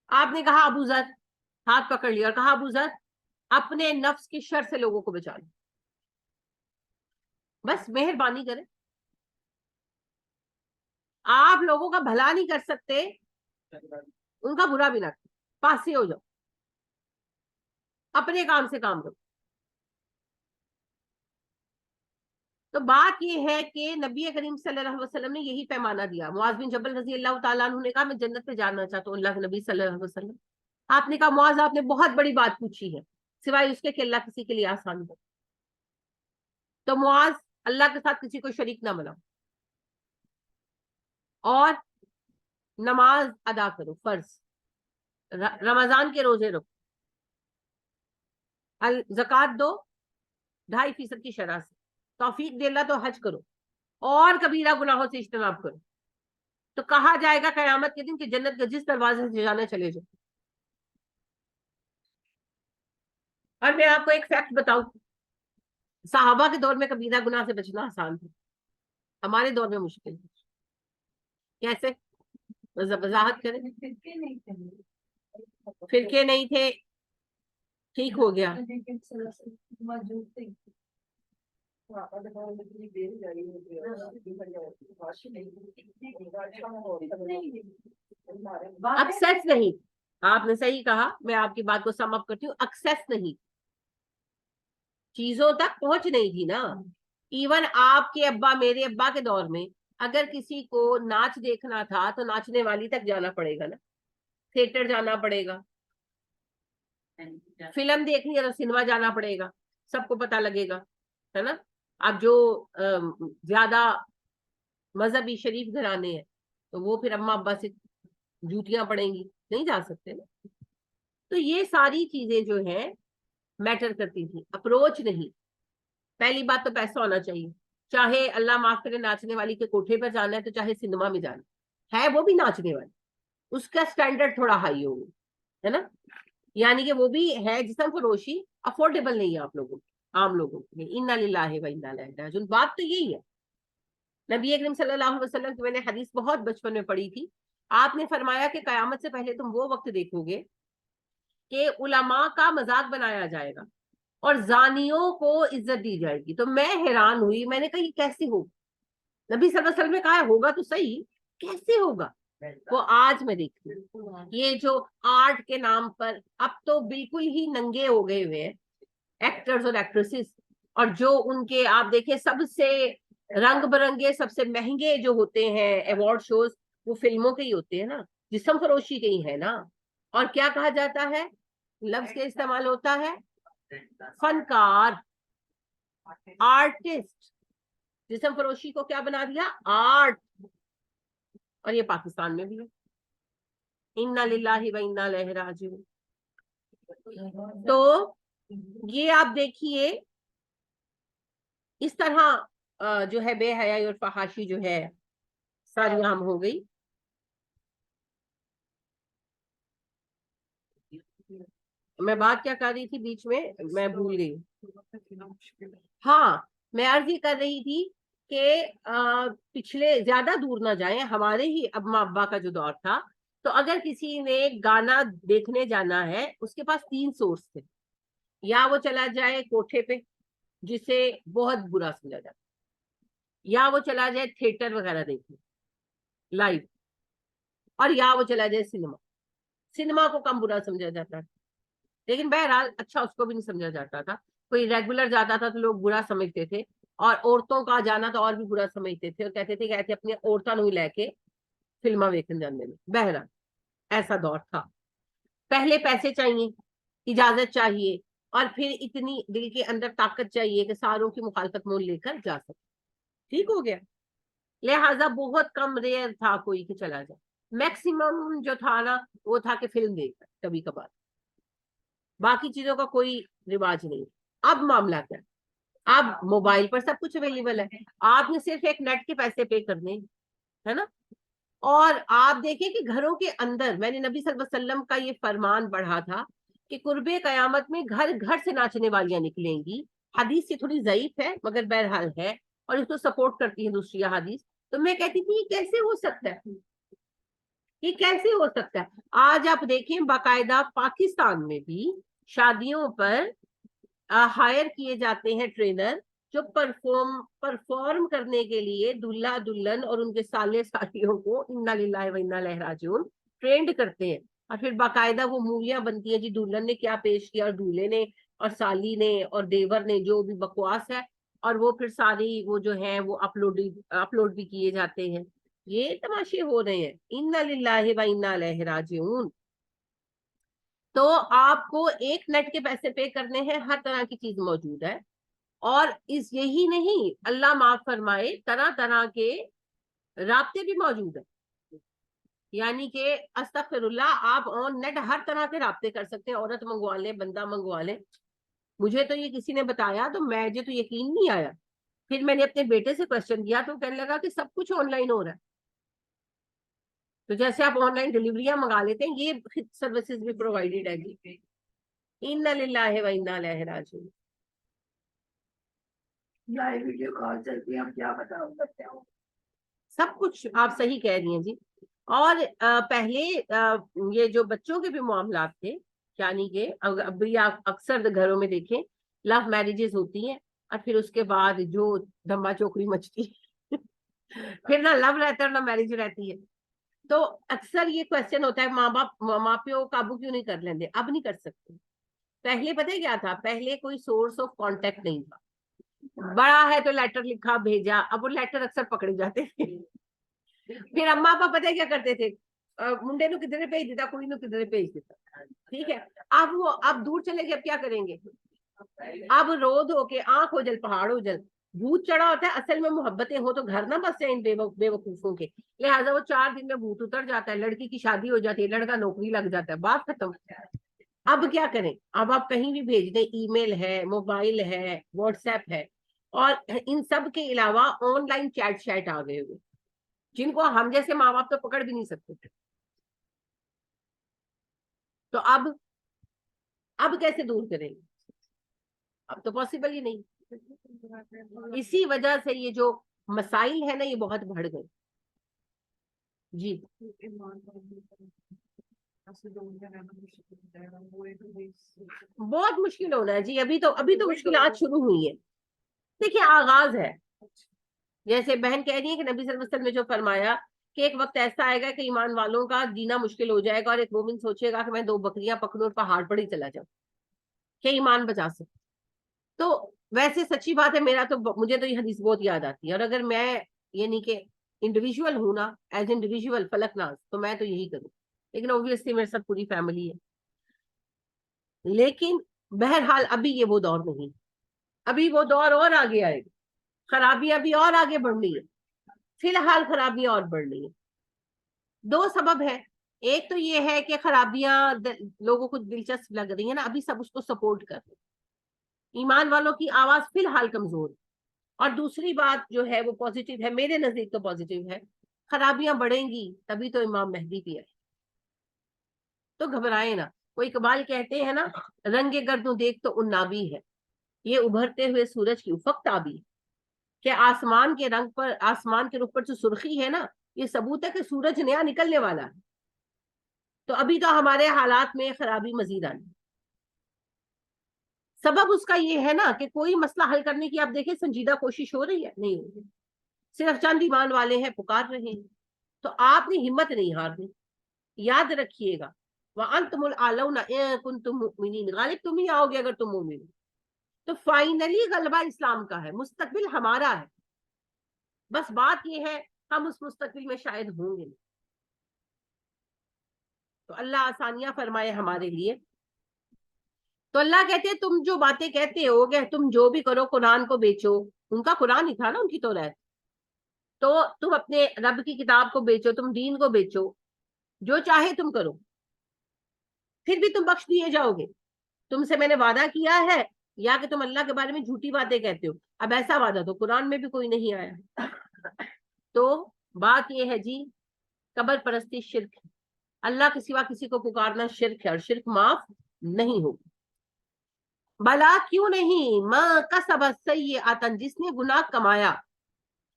آپ نے کہا ابو ذر، ہاتھ پکڑ لیا اور کہا ابو ذر اپنے نفس کی شر سے لوگوں کو بچا لو، بس مہربانی کریں. آپ لوگوں کا بھلا نہیں کر سکتے، ان کا برا بھی نہ کریں، پاس سے ہو جاؤ، اپنے کام سے کام کرو. تو بات یہ ہے کہ نبی کریم صلی اللہ علیہ وسلم نے یہی پیمانہ دیا. معاذ بن جبل رضی اللہ تعالیٰ عنہ نے کہا میں جنت پہ جانا چاہتا ہوں اللہ کے نبی صلی اللہ علیہ وسلم. آپ نے کہا معاذ آپ نے بہت بڑی بات پوچھی ہے، سوائے اس کے کہ اللہ کسی کے لیے آسان ہو. تو معاذ اللہ کے ساتھ کسی کو شریک نہ بناؤ، اور نماز ادا کرو فرض، رمضان کے روزے رکھو، زکوٰۃ دو، 2.5% کی شرح سے. توفیق دے اللہ تو حج کرو اور کبیرہ گناہوں سے اجتناب کرو. تو کہا جائے گا قیامت کے دن کہ جنت کے جس دروازے سے جانا چلے جاؤ. اور میں آپ کو ایک فیکٹ بتاؤں, صحابہ کے دور میں کبیرہ گناہ سے بچنا آسان تھا, ہمارے دور میں مشکل ہے. کیسے؟ وضاحت کریں. فرقے نہیں تھے, ٹھیک ہو گیا. ایکسیس نہیں, آپ نے صحیح کہا, میں آپ کی بات کو سم اپ کرتی ہوں. ایکسیس نہیں, چیزوں تک پہنچ نہیں تھی نا. ایون آپ کے ابا, میرے ابا کے دور میں اگر کسی کو ناچ دیکھنا تھا تو ناچنے والی تک جانا پڑے گا نا, تھیٹر جانا پڑے گا. فلم دیکھنی ہے تو سنیما جانا پڑے گا, سب کو پتا لگے گا, ہے نا. اب جو زیادہ مذہبی شریف گھرانے ہیں تو وہ پھر اماں ابا سے جوتیاں پڑیں گی, نہیں جا سکتے نا. تو یہ ساری چیزیں جو ہیں میٹر کرتی تھی, اپروچ نہیں. پہلی بات تو پیسہ ہونا چاہیے, چاہے اللہ معاف کرے ناچنے والی کے کوٹھے پر جانا ہے تو چاہے سنیما میں جانا ہے, وہ بھی ناچنے والی, اس کا سٹینڈرڈ تھوڑا ہائی ہوگا, ہے نا. یعنی کہ وہ بھی ہے جسم فروشی افورڈیبل نہیں ہے آپ لوگوں کو, عام لوگوں کے لیے. انا للہ و انا الیہ راجعون. بات تو یہی ہے. نبی اکرم صلی اللہ علیہ وسلم کی میں نے حدیث بہت بچپن میں پڑھی تھی. آپ نے فرمایا کہ قیامت سے پہلے تم وہ وقت دیکھو گے کہ علماء کا مذاق بنایا جائے گا اور زانیوں کو عزت دی جائے گی. تو میں حیران ہوئی, میں نے کہا یہ کیسے ہوگا؟ نبی صلی اللہ علیہ وسلم نے کہا ہوگا تو صحیح, کیسے ہوگا؟ وہ آج میں دیکھتی ہوں یہ جو آرٹ کے نام پر اب تو بالکل ہی ننگے ہو گئے ہوئے ہیں ایکٹرز اور ایکٹریسز, اور جو ان کے آپ دیکھیں سب سے رنگ برنگے, سب سے مہنگے جو ہوتے ہیں ایوارڈ شوز, وہ فلموں کے ہی ہوتے ہیں نا, جسم فروشی کے ہی ہے نا. اور کیا کہا جاتا ہے, لفظ کے استعمال ہوتا ہے فنکار, آرٹسٹ. جسم فروشی کو کیا بنا دیا؟ آرٹ. اور یہ پاکستان میں بھی ہے. انا للہ و انا الیہ راجعون. تو یہ آپ دیکھیے اس طرح جو ہے بے حیائی اور فحاشی جو ہے ساری عام ہو گئی. میں بات کیا کر رہی تھی بیچ میں بھول گئی. ہاں, میں عرض یہ کر رہی تھی کہ پچھلے زیادہ دور نہ جائیں, ہمارے ہی اماں ابا کا جو دور تھا, تو اگر کسی نے گانا دیکھنے جانا ہے اس کے پاس 3 سورس تھے. یا وہ چلا جائے کوٹھے پہ جسے بہت برا سمجھا جاتا, یا وہ چلا جائے تھیٹر وغیرہ دیکھنے لائیو, اور یا وہ چلا جائے سنیما. سنیما کو کم برا سمجھا جاتا ہے, لیکن بہرحال اچھا اس کو بھی نہیں سمجھا جاتا تھا. کوئی ریگولر جاتا تھا تو لوگ برا سمجھتے تھے, اور عورتوں کا جانا تو اور بھی برا سمجھتے تھے, اور کہتے تھے کہ ایسے اپنی عورتوں لے کے فلما ویکھن جانے میں. بہرحال ایسا دور تھا. پہلے پیسے چاہیے, اجازت چاہیے, اور پھر اتنی دل کے اندر طاقت چاہیے کہ ساروں کی مخالفت مول لے کر جا سکے. ٹھیک ہو گیا. لہذا بہت کم ریئر تھا کوئی کہ چلا جائے. میکسیمم جو تھا نا وہ تھا کہ فلم دیکھ کبھی کبھار, باقی چیزوں کا کوئی رواج نہیں. اب معاملہ کیا, اب موبائل پر سب کچھ اویلیبل ہے, آپ نے صرف ایک نیٹ کے پیسے پے کرنے, ہے نا. اور آپ دیکھیں کہ گھروں کے اندر, میں نے نبی صلی اللہ علیہ وسلم کا یہ فرمان پڑھا تھا کہ قرب قیامت میں گھر گھر سے ناچنے والیاں نکلیں گی. حدیث یہ تھوڑی ضعیف ہے مگر بہرحال ہے, اور اس کو سپورٹ کرتی ہے دوسری حدیث. تو میں کہتی تھی یہ کیسے ہو سکتا ہے, یہ کیسے ہو سکتا ہے؟ آج آپ دیکھیں باقاعدہ پاکستان میں بھی شادیوں پر ہائر کیے جاتے ہیں ٹرینر, جو پرفارم کرنے کے لیے دلہا دلہن اور ان کے سالے سالیوں کو انا للہ و انا الیہ راجعون ٹرینڈ کرتے ہیں. اور پھر باقاعدہ وہ موویاں بنتی ہیں جی دلہن نے کیا پیش کیا, اور دولہے نے اور سالی نے اور دیور نے, جو بھی بکواس ہے, اور وہ پھر ساری وہ جو ہیں وہ اپلوڈ بھی کیے جاتے ہیں. یہ تماشے ہو رہے ہیں. انا للہ و انا الیہ راجعون. تو آپ کو ایک نیٹ کے پیسے پے کرنے ہیں, ہر طرح کی چیز موجود ہے. اور اس یہی نہیں, اللہ معاف فرمائے, طرح طرح کے رابطے بھی موجود ہیں. یعنی کہ استغفر اللہ, آپ آن نیٹ ہر طرح کے رابطے کر سکتے ہیں. عورت منگوا لیں, بندہ منگوا لیں, مجھے تو یہ کسی نے بتایا تو مجھے تو یقین نہیں آیا. پھر میں نے اپنے بیٹے سے کوشچن کیا تو کہنے لگا کہ سب کچھ آن لائن ہو رہا ہے. تو جیسے آپ آن لائن ڈلیوریاں منگا لیتے ہیں یہ سروسز بھی پرووائڈیڈ ہے جی. انا للہ و انا الیہ راجعون. ویڈیو کال چلتی ہے, ہم کیا بتاؤں بچے ہوں. سب کچھ آپ صحیح کہہ رہی ہیں جی. اور پہلے یہ جو بچوں کے بھی معاملات تھے, یعنی کہ ابھی آپ اکثر گھروں میں دیکھیں لو میرجز ہوتی ہیں اور پھر اس کے بعد جو دھما چوکری مچتی ہے پھر نہ لو رہتا ہے نہ میرج رہتی ہے. تو اکثر یہ کوشچن ہوتا ہے ماں پیو قابو کیوں نہیں کر لیندے. اب نہیں کر سکتے. پہلے پتہ کیا تھا, پہلے کوئی سورس آف کانٹیکٹ نہیں تھا. بڑا ہے تو لیٹر لکھا بھیجا, اب وہ لیٹر اکثر پکڑے جاتے تھے. پھر اما ابا پتہ کیا کرتے تھے, منڈے نو کدھر بھیج دیتا, کڑی نو کدھر بھیج دیتا. ٹھیک ہے, اب دور چلے گئے, اب کیا کریں گے, اب رو دھو کے آنکھ ہو جل پہاڑ ہو جل. بھوت چڑھا ہوتا ہے, اصل میں محبتیں ہو تو گھر نہ بس جائیں بے وقوفوں کے. لہٰذا وہ 4 دن میں بھوت اتر جاتا ہے, لڑکی کی شادی ہو جاتی ہے, لڑکا نوکری لگ جاتا ہے, بات ختم. اب کیا کریں, اب آپ کہیں بھی بھیج دیں, ای میل ہے, موبائل ہے, واٹس ایپ ہے, اور ان سب کے علاوہ آن لائن چیٹ شیٹ آ گئے ہوئے جن کو ہم جیسے ماں باپ تو پکڑ بھی نہیں سکتے تھے. تو اب کیسے دور کریں گے, اب تو پاسبل ہی نہیں. اسی وجہ سے یہ جو مسائل ہے نا یہ بہت بڑھ گئے جی. بہت مشکل ہونا ہے جی. ابھی تو مشکلات شروع ہوئی ہیں. دیکھیے آغاز ہے. جیسے بہن کہہ رہی ہے کہ نبی صلی اللہ علیہ وسلم نے جو فرمایا کہ ایک وقت ایسا آئے گا کہ ایمان والوں کا جینا مشکل ہو جائے گا, اور ایک مومن سوچے گا کہ میں 2 بکریاں پکڑوں اور پہاڑ پر ہی چلا جاؤں کہ ایمان بچا سکے. تو ویسے سچی بات ہے, مجھے تو یہ حدیث بہت یاد آتی ہے. اور اگر میں یعنی کہ انڈیویجول ہوں نا, ایز انڈیویجول فلک ناز, تو میں تو یہی کروں. لیکن اوبویسلی میرے ساتھ پوری فیملی ہے. لیکن بہرحال ابھی یہ وہ دور نہیں, ابھی وہ دور اور آگے آئے گا. خرابیاں بھی اور آگے بڑھ رہی ہیں. فی الحال خرابیاں اور بڑھ رہی ہیں. 2 سبب ہے. ایک تو یہ ہے کہ خرابیاں لوگوں کو دلچسپ لگ رہی ہیں نا, ابھی سب اس کو سپورٹ کر رہے ہیں. ایمان والوں کی آواز فی الحال کمزور. اور دوسری بات جو ہے وہ پازیٹیو ہے, میرے نزدیک تو پازیٹیو ہے, خرابیاں بڑھیں گی تبھی تو امام مہدی بھی آئے. تو گھبرائے نا. وہ اقبال کہتے ہیں نا, رنگ گردوں دیکھ تو ان نابی ہے, یہ ابھرتے ہوئے سورج کی افق تابی. کہ آسمان کے رنگ پر, آسمان کے رخ پر جو سرخی ہے نا, یہ ثبوت ہے کہ سورج نیا نکلنے والا ہے. تو ابھی تو ہمارے حالات میں خرابی مزید آنی. سبب اس کا یہ ہے نا کہ کوئی مسئلہ حل کرنے کی آپ دیکھیں سنجیدہ کوشش ہو رہی ہے نہیں ہو رہی. صرف چند ایمان والے ہیں پکار رہے ہیں. تو آپ نے ہمت نہیں ہارنی. یاد رکھیے گا, وَأَنْتُمُ الْأَعْلَوْنَ إِن كُنتُم مُؤْمِنِينَ, غالب تم ہی آؤ گے اگر تم مومن. تو فائنلی غلبہ اسلام کا ہے, مستقبل ہمارا ہے. بس بات یہ ہے ہم اس مستقبل میں شاید ہوں گے. تو اللہ آسانیاں فرمائے ہمارے لیے. تو اللہ کہتے ہیں تم جو باتیں کہتے ہو کہ تم جو بھی کرو قرآن کو بیچو, ان کا قرآن ہی تھا نا, ان کی توریت. تو تم اپنے رب کی کتاب کو بیچو, تم دین کو بیچو, جو چاہے تم کرو, پھر بھی تم بخش دیے جاؤ گے. تم سے میں نے وعدہ کیا ہے, یا کہ تم اللہ کے بارے میں جھوٹی باتیں کہتے ہو. اب ایسا وعدہ تو قرآن میں بھی کوئی نہیں آیا. تو بات یہ ہے جی, قبر پرستی شرک ہے. اللہ کے سوا کسی کو پکارنا شرک ہے, اور شرک معاف نہیں ہوگا. بلا کیوں نہیں, ماں کسبت سیئۃ, جس نے گناہ کمایا.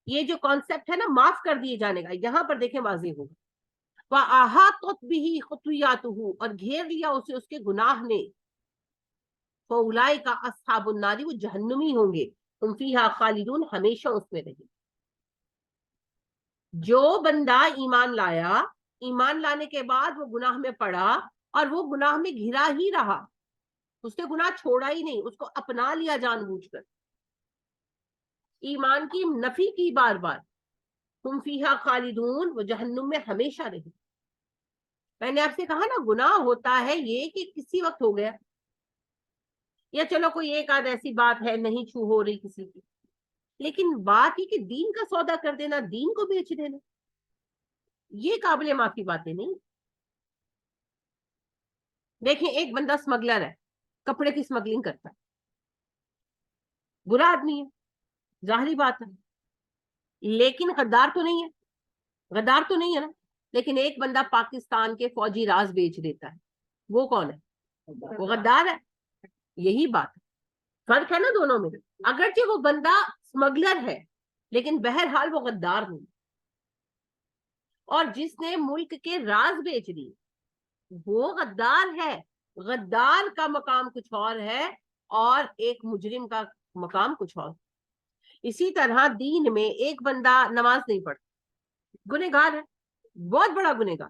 یہ جو کانسیپٹ ہے نا معاف کر دیے جانے کا, یہاں پر دیکھیں واضح ہوگا. وَأَحَاطَتْ بِهِ خَطِیئَاتُهُ, اور گھیر لیا اسے اس کے گناہ نے. فَأُولَئِکَ أَصْحَابُ النَّارِ, وہ جہنمی ہوں گے. ہم فیہا خالدون, ہمیشہ اس میں رہیں. جو بندہ ایمان لایا, ایمان لانے کے بعد وہ گناہ میں پڑا, اور وہ گناہ میں گھرا ہی رہا, اس نے گناہ چھوڑا ہی نہیں, اس کو اپنا لیا جان بوجھ کر, ایمان کی نفی کی بار بار. ہم فیہا خالدون, وہ جہنم میں ہمیشہ رہے. میں نے آپ سے کہا نا گناہ ہوتا ہے یہ کہ کسی وقت ہو گیا, یا چلو کوئی ایک آدھ ایسی بات ہے نہیں چھو ہو رہی کسی کی, لیکن بات یہ کہ دین کا سودا کر دینا, دین کو بیچ دینا, یہ قابل معافی باتیں نہیں. دیکھیں ایک بندہ اسمگلر ہے, کپڑے کی اسمگلنگ کرتا ہے, برا آدمی ہے، ظاہری بات ہے، لیکن غدار تو نہیں ہے، غدار تو نہیں ہے نا. لیکن ایک بندہ پاکستان کے فوجی راز بیچ دیتا ہے، وہ کون ہے؟ وہ غدار ہے. یہی بات ہے، فرق ہے نا دونوں میں. اگرچہ وہ بندہ اسمگلر ہے لیکن بہرحال وہ غدار نہیں. اور جس نے ملک کے راز بیچ دی وہ غدار ہے. غدار کا مقام کچھ اور ہے اور ایک مجرم کا مقام کچھ اور. اسی طرح دین میں ایک بندہ نماز نہیں پڑھتا، گنہگار ہے، بہت بڑا گنہگار،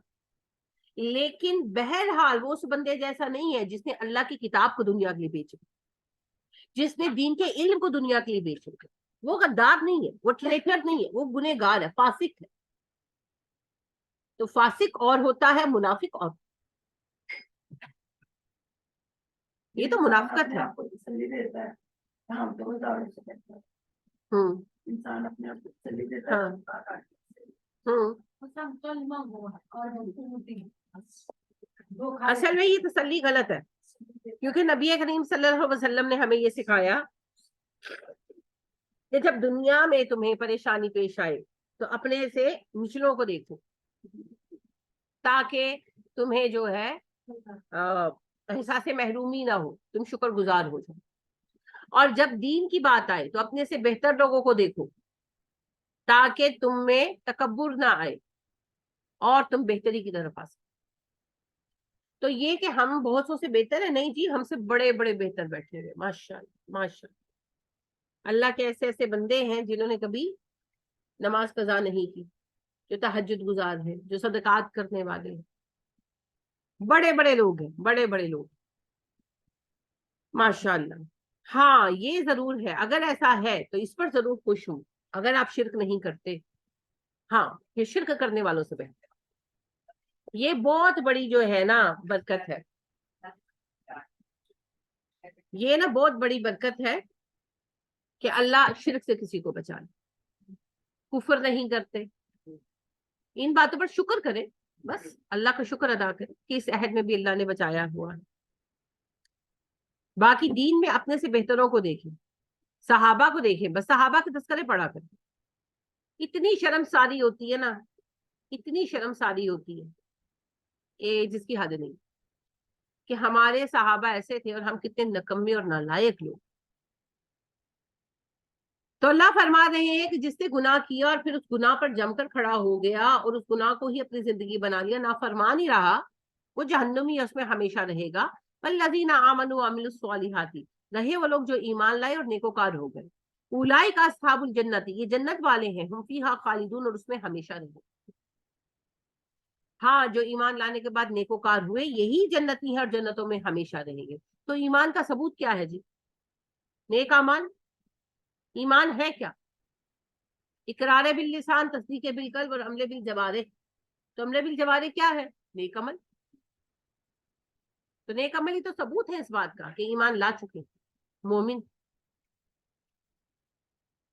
لیکن بہرحال وہ اس بندے جیسا نہیں ہے جس نے اللہ کی کتاب کو دنیا کے لیے بیچ دی، جس نے دین کے علم کو دنیا کے لیے بیچ دی. وہ غدار نہیں ہے، وہ ٹریٹر نہیں ہے، وہ گنہگار ہے، فاسق ہے. تو فاسق اور ہوتا ہے، منافق اور. یہ تو منافقت ہے. انسان اپنے آپ کو تسلی دیتا ہاں. اصل میں یہ تسلی غلط ہے، کیونکہ نبی کریم صلی اللہ علیہ وسلم نے ہمیں یہ سکھایا کہ جب دنیا میں تمہیں پریشانی پیش آئے تو اپنے سے نچلوں کو دیکھو تاکہ تمہیں جو ہے احساس محرومی نہ ہو، تم شکر گزار ہو جاؤ. اور جب دین کی بات آئے تو اپنے سے بہتر لوگوں کو دیکھو تاکہ تم میں تکبر نہ آئے اور تم بہتری کی طرف آ سکو. تو یہ کہ ہم بہت سو سے بہتر ہیں، نہیں جی، ہم سے بڑے بڑے بہتر بیٹھے ہوئے. ماشاءاللہ ماشاءاللہ، اللہ کے ایسے ایسے بندے ہیں جنہوں نے کبھی نماز قضا نہیں کی، جو تہجد گزار ہیں، جو صدقات کرنے والے ہیں. بڑے بڑے لوگ ہیں، بڑے بڑے لوگ، ماشاءاللہ. ہاں یہ ضرور ہے، اگر ایسا ہے تو اس پر ضرور خوش ہوں اگر آپ شرک نہیں کرتے. ہاں یہ شرک کرنے والوں سے بہتر. یہ بہت بڑی جو ہے نا برکت ہے، یہ نا بہت بڑی برکت ہے کہ اللہ شرک سے کسی کو بچا لے. کفر نہیں کرتے، ان باتوں پر شکر کرے، بس اللہ کا شکر ادا کرے کہ اس عہد میں بھی اللہ نے بچایا ہوا ہے. باقی دین میں اپنے سے بہتروں کو دیکھیں، صحابہ کو دیکھیں، بس صحابہ کے تذکرے پڑھا کریں. اتنی شرمساری ہوتی ہے نا، اتنی شرمساری ہوتی ہے جس کی حد نہیں، کہ ہمارے صحابہ ایسے تھے اور ہم کتنے نکمے اور نالائق لوگ. تو اللہ فرما رہے ہیں کہ جس نے گناہ کیا اور پھر اس گناہ پر جم کر کھڑا ہو گیا اور اس گناہ کو ہی اپنی زندگی بنا لیا، نافرمان ہی رہا، وہ جہنمی ہے، اس میں ہمیشہ رہے گا. والذین آمنوا وعملوا الصالحات، رہے وہ لوگ جو ایمان لائے اور نیکوکار ہو گئے. اولئک اصحاب الجنت، یہ جنت والے ہیں، ہم فیہا خالدون، اور اس میں ہمیشہ رہیں گے. ہاں جو ایمان لانے کے بعد نیکوکار ہوئے یہی جنتی ہیں اور جنتوں میں ہمیشہ رہیں گے. تو ایمان کا ثبوت کیا ہے جی؟ نیک اعمال. ایمان ہے کیا؟ اقرار باللسان، تصدیق بالقلب اور عمل بالجوارح. تو عمل بالجوارح کیا ہے؟ نیک عمل. تو نیک عمل ہی تو ثبوت ہے اس بات کا کہ ایمان لا چکے مومن.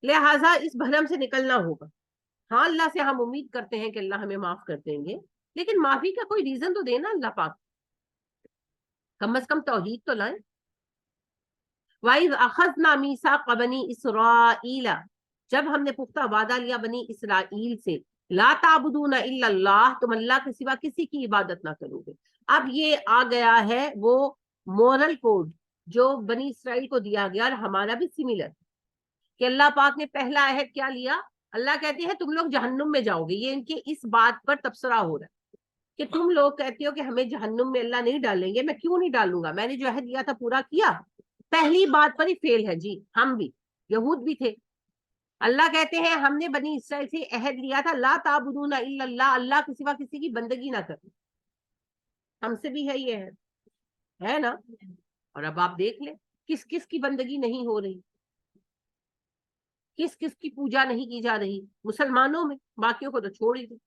لہٰذا اس بھرم سے نکلنا ہوگا. ہاں اللہ سے ہم امید کرتے ہیں کہ اللہ ہمیں معاف کر دیں گے، لیکن معافی کا کوئی ریزن تو دینا اللہ پاک، کم از کم توحید تو لائیں. وَإِذْ أَخَذْنَا مِيثَاقَ بَنِي إِسْرَائِيلَ، جب ہم نے پختہ وعدہ لیا بنی اسرائیل سے، لا تعبدون الا اللہ، تم اللہ کے سوا کسی کی عبادت نہ کرو گے. اب یہ آ گیا ہے وہ مورل کوڈ جو بنی اسرائیل کو دیا گیا، اور ہمارا بھی سملر، کہ اللہ پاک نے پہلا عہد کیا لیا. اللہ کہتے ہیں تم لوگ جہنم میں جاؤ گے. یہ ان کے اس بات پر تبصرہ ہو رہا ہے کہ تم لوگ کہتے ہو کہ ہمیں جہنم میں اللہ نہیں ڈالیں گے. میں کیوں نہیں ڈالوں گا؟ میں نے جو عہد لیا تھا پورا کیا. پہلی بات پر ہی فیل ہے جی. ہم بھی یہود بھی تھے. اللہ کہتے ہیں ہم نے بنی اسرائیل سے عہد لیا تھا لا تعبدون الا اللہ، اللہ کے سوا کسی کی بندگی نہ کریں. ہم سے بھی ہے یہ ہے نا. اور اب آپ دیکھ لیں کس کس کی بندگی نہیں ہو رہی، کس کس کی پوجا نہیں کی جا رہی مسلمانوں میں، باقیوں کو تو چھوڑ ہی دیں.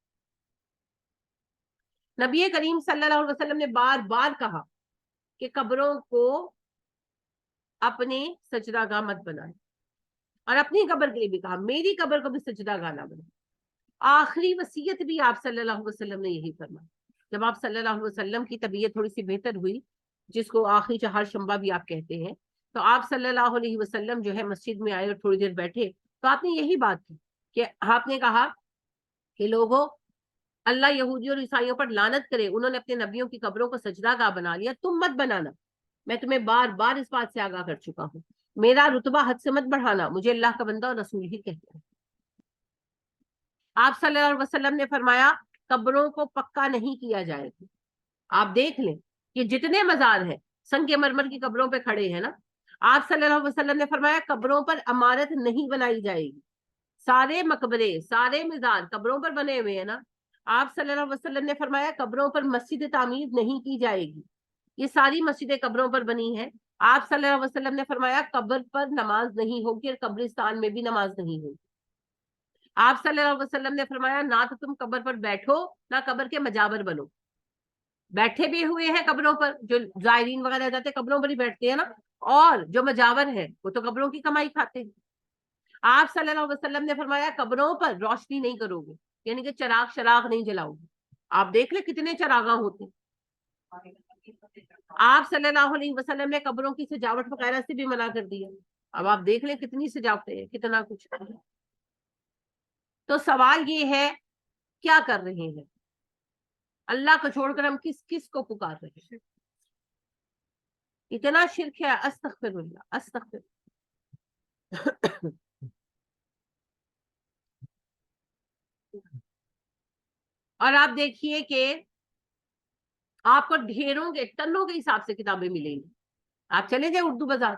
نبی کریم صلی اللہ علیہ وسلم نے بار بار کہا کہ قبروں کو اپنے سجدہ گاہ مت بنائیں، اور اپنی قبر کے لیے بھی کہا میری قبر کو بھی سجدہ گاہ نہ بنائیں. آخری وصیت بھی آپ صلی اللہ علیہ وسلم نے یہی فرمایا. جب آپ صلی اللہ علیہ وسلم کی طبیعت تھوڑی سی بہتر ہوئی، جس کو آخری چہار شنبہ بھی آپ کہتے ہیں، تو آپ صلی اللہ علیہ وسلم جو ہے مسجد میں آئے اور تھوڑی دیر بیٹھے تو آپ نے یہی بات کی کہ آپ نے کہا کہ لوگوں اللہ یہودیوں اور عیسائیوں پر لعنت کرے، انہوں نے اپنے نبیوں کی قبروں کو سجدہ گاہ بنا لیا، تم مت بنانا، میں تمہیں بار بار اس بات سے آگاہ کر چکا ہوں، میرا رتبہ حد سے مت بڑھانا، مجھے اللہ کا بندہ اور رسول ہی کہتے ہیں۔ آپ صلی اللہ علیہ وسلم نے فرمایا قبروں کو پکا نہیں کیا جائے گا۔ آپ دیکھ لیں کہ جتنے مزار ہیں سنگ مرمر کی قبروں پہ کھڑے ہیں نا، آپ صلی اللہ علیہ وسلم نے فرمایا قبروں پر عمارت نہیں بنائی جائے گی، سارے مقبرے سارے مزار قبروں پر بنے ہوئے ہیں نا، آپ صلی اللہ علیہ وسلم نے فرمایا قبروں پر مسجد تعمیر نہیں کی جائے گی، یہ ساری مسجدیں قبروں پر بنی ہیں۔ آپ صلی اللہ علیہ وسلم نے فرمایا قبر پر نماز نہیں ہوگی اور قبرستان میں بھی نماز نہیں ہوگی۔ آپ صلی اللہ علیہ وسلم نے فرمایا نہ تو تم قبر پر بیٹھو نہ قبر کے مجاور بنو۔ بیٹھے بھی ہوئے ہیں قبروں پر، جو زائرین وغیرہ جاتے ہیں قبروں پر ہی بیٹھتے ہیں نا، اور جو مجاور ہیں وہ تو قبروں کی کمائی کھاتے ہیں۔ آپ صلی اللہ علیہ وسلم نے فرمایا قبروں پر روشنی نہیں کرو گے، یعنی کہ چراغ نہیں جلاؤ گے۔ آپ دیکھ لیں کتنے چراغاں ہوتے ہیں۔ آپ صلی اللہ علیہ وسلم نے قبروں کی سجاوٹ وغیرہ سے بھی منع کر دیا۔ اب آپ دیکھ لیں کتنی سجاوٹیں ہیں، کتنا کچھ۔ تو سوال یہ ہے کیا کر رہے ہیں؟ اللہ کو چھوڑ کر ہم کس کس کو پکار رہے ہیں؟ اتنا شرک ہے، استغفر اللہ استغفر۔ اور آپ دیکھیے کہ آپ کو ڈھیروں کے ٹنوں کے حساب سے کتابیں ملیں گی۔ آپ چلے جائیں اردو بازار،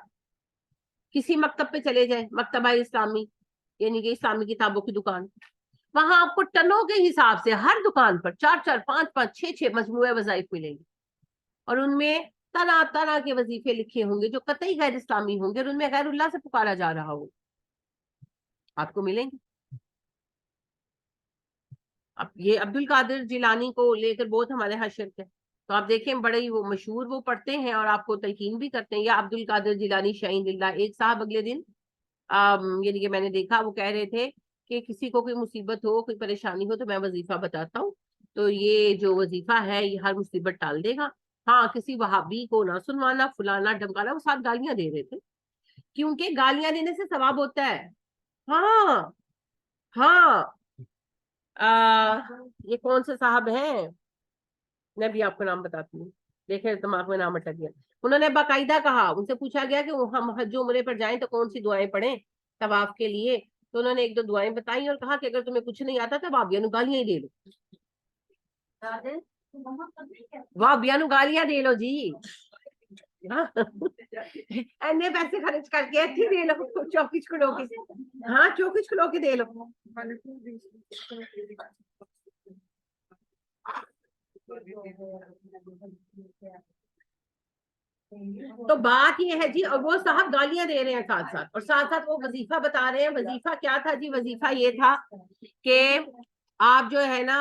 کسی مکتب پہ چلے جائیں، مکتبہ اسلامی یعنی کہ اسلامی کتابوں کی دکان، وہاں آپ کو ٹنوں کے حساب سے ہر دکان پر 4 5 5 6 مجموعہ وظائف ملیں گے، اور ان میں طرح طرح کے وظیفے لکھے ہوں گے جو قطعی غیر اسلامی ہوں گے اور ان میں غیر اللہ سے پکارا جا رہا ہو، آپ کو ملیں گے۔ اب یہ عبد القادر جیلانی کو لے کر بہت ہمارے ہاں شرک ہے، تو آپ دیکھیں بڑے ہی وہ مشہور وہ پڑھتے ہیں اور آپ کو تلقین بھی کرتے ہیں، یا عبد القادر جیلانی شعین اللہ۔ ایک صاحب اگلے دن یعنی کہ میں نے دیکھا وہ کہہ رہے تھے کہ کسی کو کوئی مصیبت ہو کوئی پریشانی ہو تو میں وظیفہ بتاتا ہوں، تو یہ جو وظیفہ ہے یہ ہر مصیبت ٹال دے گا۔ ہاں کسی وہابی کو نہ سنوانا فلانا ڈمکانا، وہ ساتھ گالیاں دے رہے تھے کیونکہ گالیاں دینے سے ثواب ہوتا ہے۔ ہاں ہاں یہ کون سے صاحب ہیں، میں بھی آپ کو نام بتاتی ہوں، دیکھیں دماغ میں نام اٹک گیا۔ انہوں نے باقاعدہ کہا، ان سے پوچھا گیا کہ ہم حج عمرے پر جائیں تو کون سی دعائیں پڑھیں طواف کے لیے، تو انہوں نے 1 2 دعائیں بتائی اور کہا کہ اگر تمہیں کچھ نہیں آتا تو وابیا نو گالیاں ہی دے لو، وابیا نو گالیاں دے لو جی، اینے پیسے خرچ کر کے ایتھے دے لو، چوکچ کھلو کے، ہاں چوکچ کھلو کے دے لو۔ تو بات یہ ہے جی، اور وہ صاحب گالیاں دے رہے ہیں ساتھ ساتھ، اور ساتھ ساتھ وہ وظیفہ بتا رہے ہیں۔ وظیفہ کیا تھا جی؟ وظیفہ یہ تھا کہ آپ جو ہے نا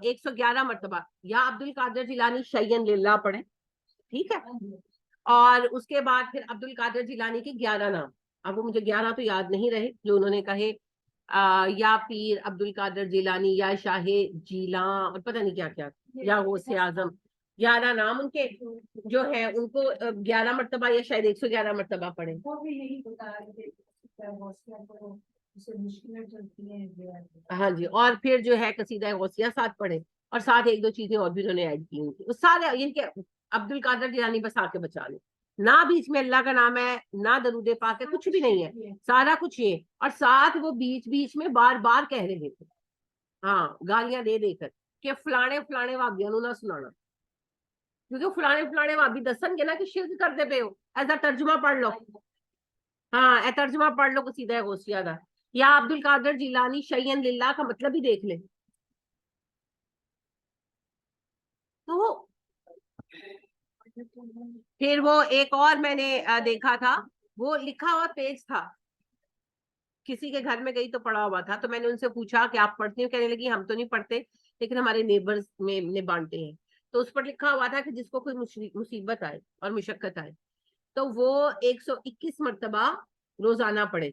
111 مرتبہ یا عبد القادر جیلانی شیئن للہ پڑھیں، ٹھیک ہے، اور اس کے بعد پھر عبد القادر جیلانی کے 11 نام، اب وہ مجھے 11 تو یاد نہیں رہے جو انہوں نے کہے، یا پیر عبد القادر جیلانی یا شاہ جیلاں اور پتہ نہیں کیا کیا، یا غوث اعظم، 11 نام ان کے جو ہیں، ان کو 11 مرتبہ یا شاید 111 مرتبہ پڑھیں۔ ہاں جی، اور پھر جو ہے قصیدہ غوثیہ ساتھ پڑھیں، اور ساتھ 1 2 چیزیں اور بھی انہوں نے ایڈ کی ہوئی تھی، سارے یہ کہ عبد القادر جیلانی بس آ کے بچا لیں، نہ بیچ میں اللہ کا نام ہے نہ درود پاک ہے، کچھ بھی نہیں ہے، سارا کچھ یہ، اور ساتھ وہ بیچ بیچ میں بار بار کہہ رہے تھے، ہاں گالیاں دے دے کر کہ فلانے فلانے وابیاں نو نہ سنانا، کیونکہ فلانے فلانے وابی دسن گے نا کہ شرک کرتے پے ہو، ایسا ترجمہ پڑھ لو، ہاں اے ترجمہ پڑھ لو قصیدہ غوثیہ دا، یا عبد القادر جیلانی شیئن للہ کا مطلب ہی دیکھ لیں۔ تو پھر وہ ایک اور میں نے دیکھا تھا، وہ لکھا ہوا پیج تھا، کسی کے گھر میں گئی تو پڑھا ہوا تھا، تو میں نے ان سے پوچھا کہ آپ پڑھتے ہو؟ کہنے لگی ہم تو نہیں پڑھتے لیکن ہمارے نیبرز میں بانٹے ہیں، تو اس پر لکھا ہوا تھا کہ جس کو کوئی مصیبت آئے اور مشقت آئے تو وہ 121 مرتبہ روزانہ پڑھے،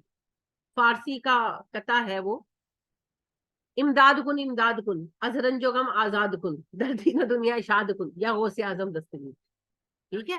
فارسی کا قطع ہے وہ، امداد کن ازرن جو غم آزاد کن دردین دنیا شاد کن یا غوث اعظم دستگیر، ٹھیک ہے۔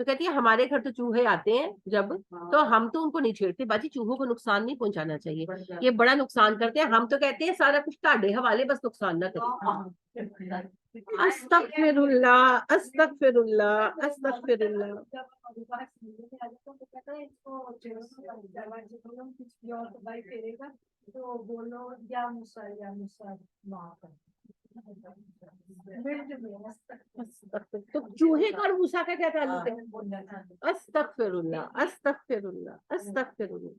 تو کہتی ہے ہمارے گھر تو چوہے آتے ہیں جب تو ہم تو ان کو نہیں چھیڑتے، باجی چوہوں کو نقصان نہیں پہنچانا چاہیے، یہ بڑا نقصان کرتے ہیں، ہم تو کہتے ہیں سارا کچھ تاڑے حوالے، بس نقصان نہ کریں۔ استغفر اللہ استغفر اللہ استغفر اللہ۔ جب ہمارے پاس ملنے آ جاتا تو کہتا ہے اس کو دروازے بولو کچھ بھی اور بھائی پھیرے گا تو بولو یا موسیٰ معاف کر۔ تو چوہے کا اور موسیٰ کا کیا تعلق ہے؟ استغفر اللہ استغفر اللہ استغفر اللہ۔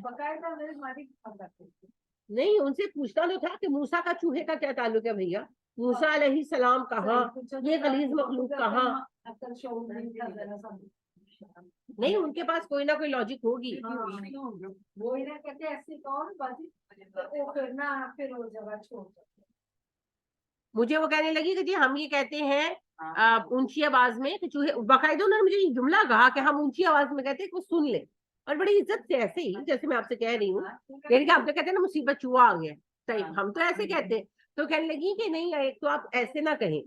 باقاعدہ میرے مالک کرتے نہیں، ان سے پوچھنا تو تھا کہ موسیٰ کا چوہے کا کیا تعلق ہے بھیا، موسیٰ علیہ السلام کہاں، یہ غلیظ مخلوق کہاں؟ اکل شعور نہیں تھا ذرا سا بھی۔ نہیں، ان کے پاس کوئی نہ کوئی لاجک ہوگی۔ وہی نہ کہتے ایسی کون بازی وہ پھر نہ پھر وہ جگہ چھوڑ دیتے۔ مجھے وہ کہنے لگی کہ جی ہم یہ کہتے ہیں اونچی آواز میں کہ چوہے، باقاعدہ انہوں نے مجھے یہ جملہ کہا کہ ہم اونچی آواز میں کہتے ہیں کہ وہ سن لے، اور بڑی عزت سے، ایسے ہی جیسے میں آپ سے کہہ رہی ہوں، یعنی کہ آپ تو کہتے ہیں نا مصیبت چوہا آ گیا، صحیح ہم تو ایسے کہتے ہیں۔ تو کہنے لگی کہ نہیں، ایک تو آپ ایسے نہ کہیں،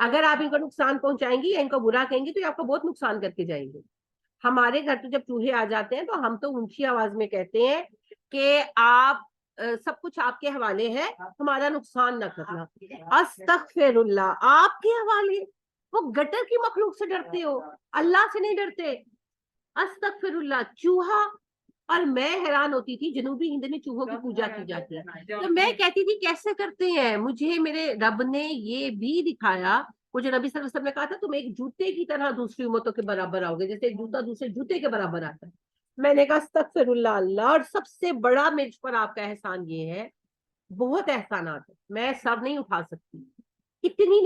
اگر آپ ان کو نقصان پہنچائیں گی یا ان کو برا کہیں گی تو یہ آپ کو بہت نقصان کر کے جائیں گے۔ ہمارے گھر تو جب چوہے آ جاتے ہیں تو ہم تو اونچی آواز میں کہتے ہیں کہ آپ سب کچھ آپ کے حوالے ہے، ہمارا نقصان نہ کرنا۔ استغفر اللہ، آپ کے حوالے؟ وہ گٹر کی مخلوق سے ڈرتے ہو، اللہ سے نہیں ڈرتے؟ استغفر اللہ، چوہا! اور میں حیران ہوتی تھی، جنوبی ہند میں چوہوں کی پوجا کی جاتی ہے، تو میں کہتی تھی کیسے کرتے ہیں؟ مجھے میرے رب نے یہ بھی دکھایا، مجھے نبی صلی اللہ علیہ وسلم نے کہا تھا تم ایک جوتے کی طرح دوسری امتوں کے برابر آؤ گے، جیسے ایک جوتا دوسرے جوتے کے برابر آتا ہے۔ میں نے کہا استغفر اللہ اللہ، اور سب سے بڑا میرے پر آپ کا احسان یہ ہے، بہت احسانات ہیں، میں سب نہیں اٹھا سکتی، اتنی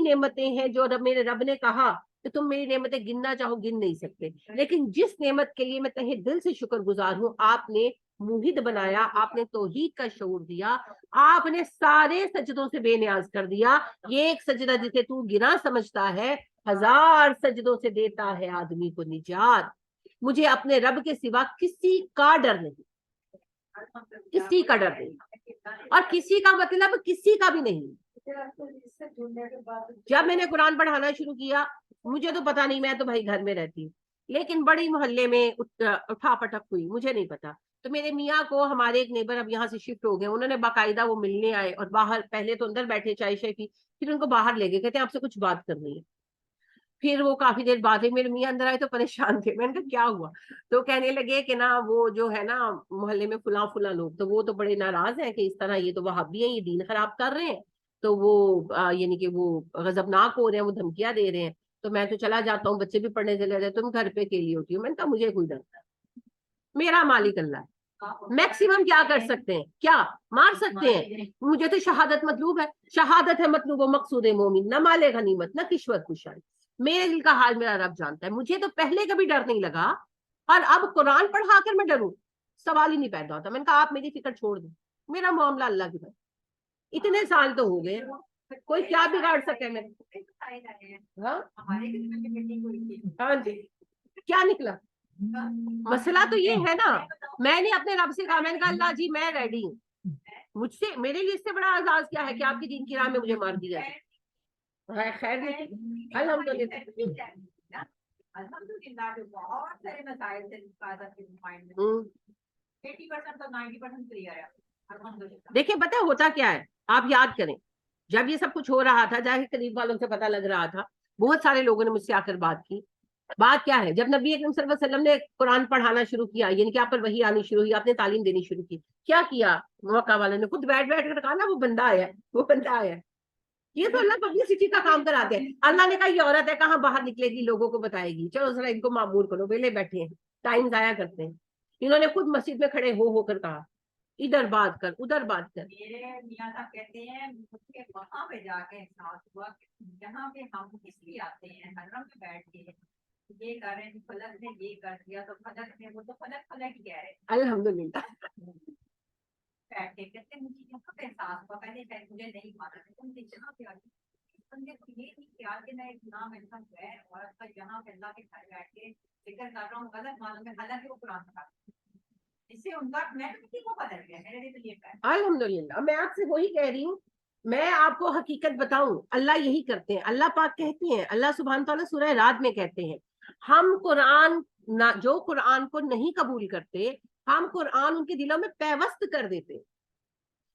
نعمتیں ہیں جو میرے رب نے کہا کہ تم میری نعمتیں گننا چاہو گن نہیں سکتے، لیکن جس نعمت کے لیے میں تہہ دل سے شکر گزار ہوں، آپ نے موحد بنایا، آپ نے توحید کا شعور دیا، آپ نے سارے سجدوں سے بے نیاز کر دیا۔ یہ ایک سجدہ جسے تو گنا سمجھتا ہے، 1000 سجدوں سے دیتا ہے آدمی کو نجات۔ مجھے اپنے رب کے سوا کسی کا ڈر نہیں، کسی کا ڈر نہیں، اور کسی کا مطلب کسی کا بھی نہیں۔ جب میں نے قرآن پڑھانا شروع کیا، مجھے تو پتا نہیں، میں تو بھائی گھر میں رہتی ہوں، لیکن بڑی محلے میں اٹھا پٹک ہوئی، مجھے نہیں پتا۔ تو میرے میاں کو ہمارے ایک نیبر اب یہاں سے شفٹ ہو گئے، انہوں نے باقاعدہ وہ ملنے آئے، اور باہر پہلے تو اندر بیٹھے چائے شائے پی، پھر ان کو باہر لے گئے، کہتے ہیں آپ سے کچھ بات کرنی ہے۔ پھر وہ کافی دیر بعد میرے میاں اندر آئے تو پریشان تھے، میں نے کہا کیا ہوا؟ تو کہنے لگے کہ نا وہ جو ہے نا محلے میں فلاں لوگ، تو وہ تو بڑے ناراض ہیں کہ اس طرح یہ تو وہابی ہیں، یہ دین خراب کر رہے ہیں، تو وہ یعنی کہ وہ غضبناک ہو رہے ہیں، وہ دھمکیاں دے رہے ہیں، تو میں تو چلا جاتا ہوں، بچے بھی پڑھنے چلے جاتے، تم گھر پہ اکیلی ہوتی ہو۔ میں نے کہا مجھے کوئی ڈر نہیں، میرا مالک اللہ ہے، میکسیمم کیا کر سکتے ہیں؟ کیا مار سکتے ہیں؟ مجھے تو شہادت مطلوب ہے، شہادت ہے مطلوب و مقصود مومن، نہ مال غنیمت نہ کشور کشائی۔ میرے دل کا حال میرا رب جانتا ہے، مجھے تو پہلے کبھی ڈر نہیں لگا، اور اب قرآن پڑھا کر میں ڈروں، سوال ہی نہیں پیدا ہوتا۔ میں نے کہا آپ میری فکر چھوڑ دیں، میرا معاملہ اللہ کی طرف، اتنے سال تو ہو گئے، کوئی کیا بگاڑ سکے میرے؟ ہاں ہاں جی، کیا نکلا؟ مسئلہ تو یہ ہے نا، میں نے اپنے رب سے کہا، میں نے کہا اللہ جی میں ریڈی ہوں، مجھ سے میرے لیے اس سے بڑا اعزاز کیا ہے کہ آپ کی دین کی راہ میں مجھے مار دیا جائے۔ خیر الحمدللہ الحمدللہ جو بہت سارے مسائل سے حفاظت کے مائنڈ میں 80% تو 90% کلیئر ہے الحمدللہ۔ دیکھیں پتہ ہوتا کیا ہے، آپ یاد کریں جب یہ سب کچھ ہو رہا تھا، جاہر قریب والوں سے پتہ لگ رہا تھا، بہت سارے لوگوں نے مجھ سے آ کر بات کی۔ بات کیا ہے، جب نبی اکرم صلی اللہ علیہ وسلم نے قرآن پڑھانا شروع کیا، یعنی کہ آپ پر وحی آنی شروع ہوئی، آپ نے تعلیم دینی شروع کی، کیا کیا مکہ والے نے؟ خود بیٹھ کر کہا نا وہ بندہ آیا ہے، وہ بندہ آیا ہے۔ یہ تو اللہ پبلسٹی کا کام کراتے ہیں۔ اللہ نے کہا یہ عورت ہے، کہاں باہر نکلے گی، لوگوں کو بتائے گی، چلو ذرا ان کو معمور کرو، ویلے بیٹھے ہیں، ٹائم ضائع کرتے ہیں۔ انہوں نے خود مسجد میں کھڑے ہو کر کہا ادھر بات کر ادھر بات کر۔ میرے میاں صاحب کہتے ہیں مجھے وہاں پہ جا کے احساس ہوا کہ جہاں پہ ہم اس لیے آتے ہیں حرم میں بیٹھ کے یہ کر رہے ہیں، فلک نے یہ کر دیا تو فلک نے وہ تو فلک ہی کہہ رہے الحمدللہ بیٹھ کے کہتے مجھے یہاں پہ احساس ہوا، پہلے شاید مجھے نہیں مانا تھا، مجھے جہاں پہ آتی بندے کو یہ نہیں خیال کہ میں ایک نام ایسا ہے عورت کا جہاں پہ اللہ کے گھر بیٹھ کے ذکر کر رہا ہوں، غلط معلوم ہے، حالانکہ وہ قرآن کا اس سے ان کا میں کسی کو بدل گیا، میرے لیے تو یہ ہے۔ الحمدللہ میں آپ سے وہی کہہ رہی ہوں، میں آپ کو حقیقت بتاؤں، اللہ یہی کرتے ہیں. اللہ پاک کہتے ہیں، اللہ سبحانہ تعالیٰ سورہ رعد میں کہتے ہیں، ہم قرآن جو قرآن کو نہیں قبول کرتے، ہم قرآن ان کے دلوں میں پیوست کر دیتے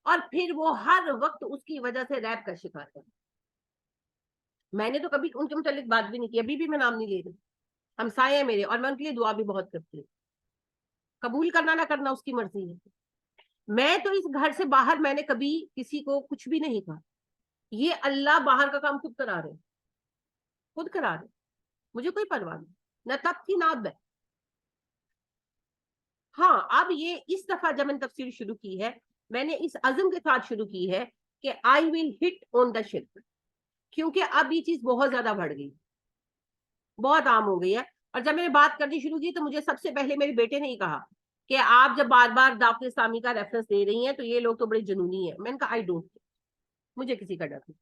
اور پھر وہ ہر وقت اس کی وجہ سے ریپ کا شکار ہے. میں نے تو کبھی ان کے متعلق بات بھی نہیں کی، ابھی بھی میں نام نہیں لے رہی. ہمسائے ہیں میرے اور میں ان کے لیے دعا بھی بہت کرتی ہوں. قبول کرنا نہ کرنا اس کی مرضی ہے. میں تو اس گھر سے باہر میں نے کبھی کسی کو کچھ بھی نہیں کہا. یہ اللہ باہر کا کام خود کرا رہے، خود کرا رہے، مجھے کوئی پرواہ نہیں، نہ تب تھی نہ اب ہے. ہاں اب یہ اس دفعہ جب میں نے تفسیر شروع کی ہے، میں نے اس عزم کے ساتھ شروع کی ہے کہ آئی ول ہٹ آن دا شرک، کیونکہ اب یہ چیز بہت زیادہ بڑھ گئی، بہت عام ہو گئی ہے. اور جب میں نے بات کرنی شروع کی تو مجھے سب سے پہلے میرے بیٹے نے ہی کہا کہ آپ جب بار بار دعوت اسلامی کا ریفرنس دے رہی ہیں تو یہ لوگ تو بڑے جنونی ہیں. میں نے کہا آئی ڈونٹ، مجھے کسی کا ڈر نہیں،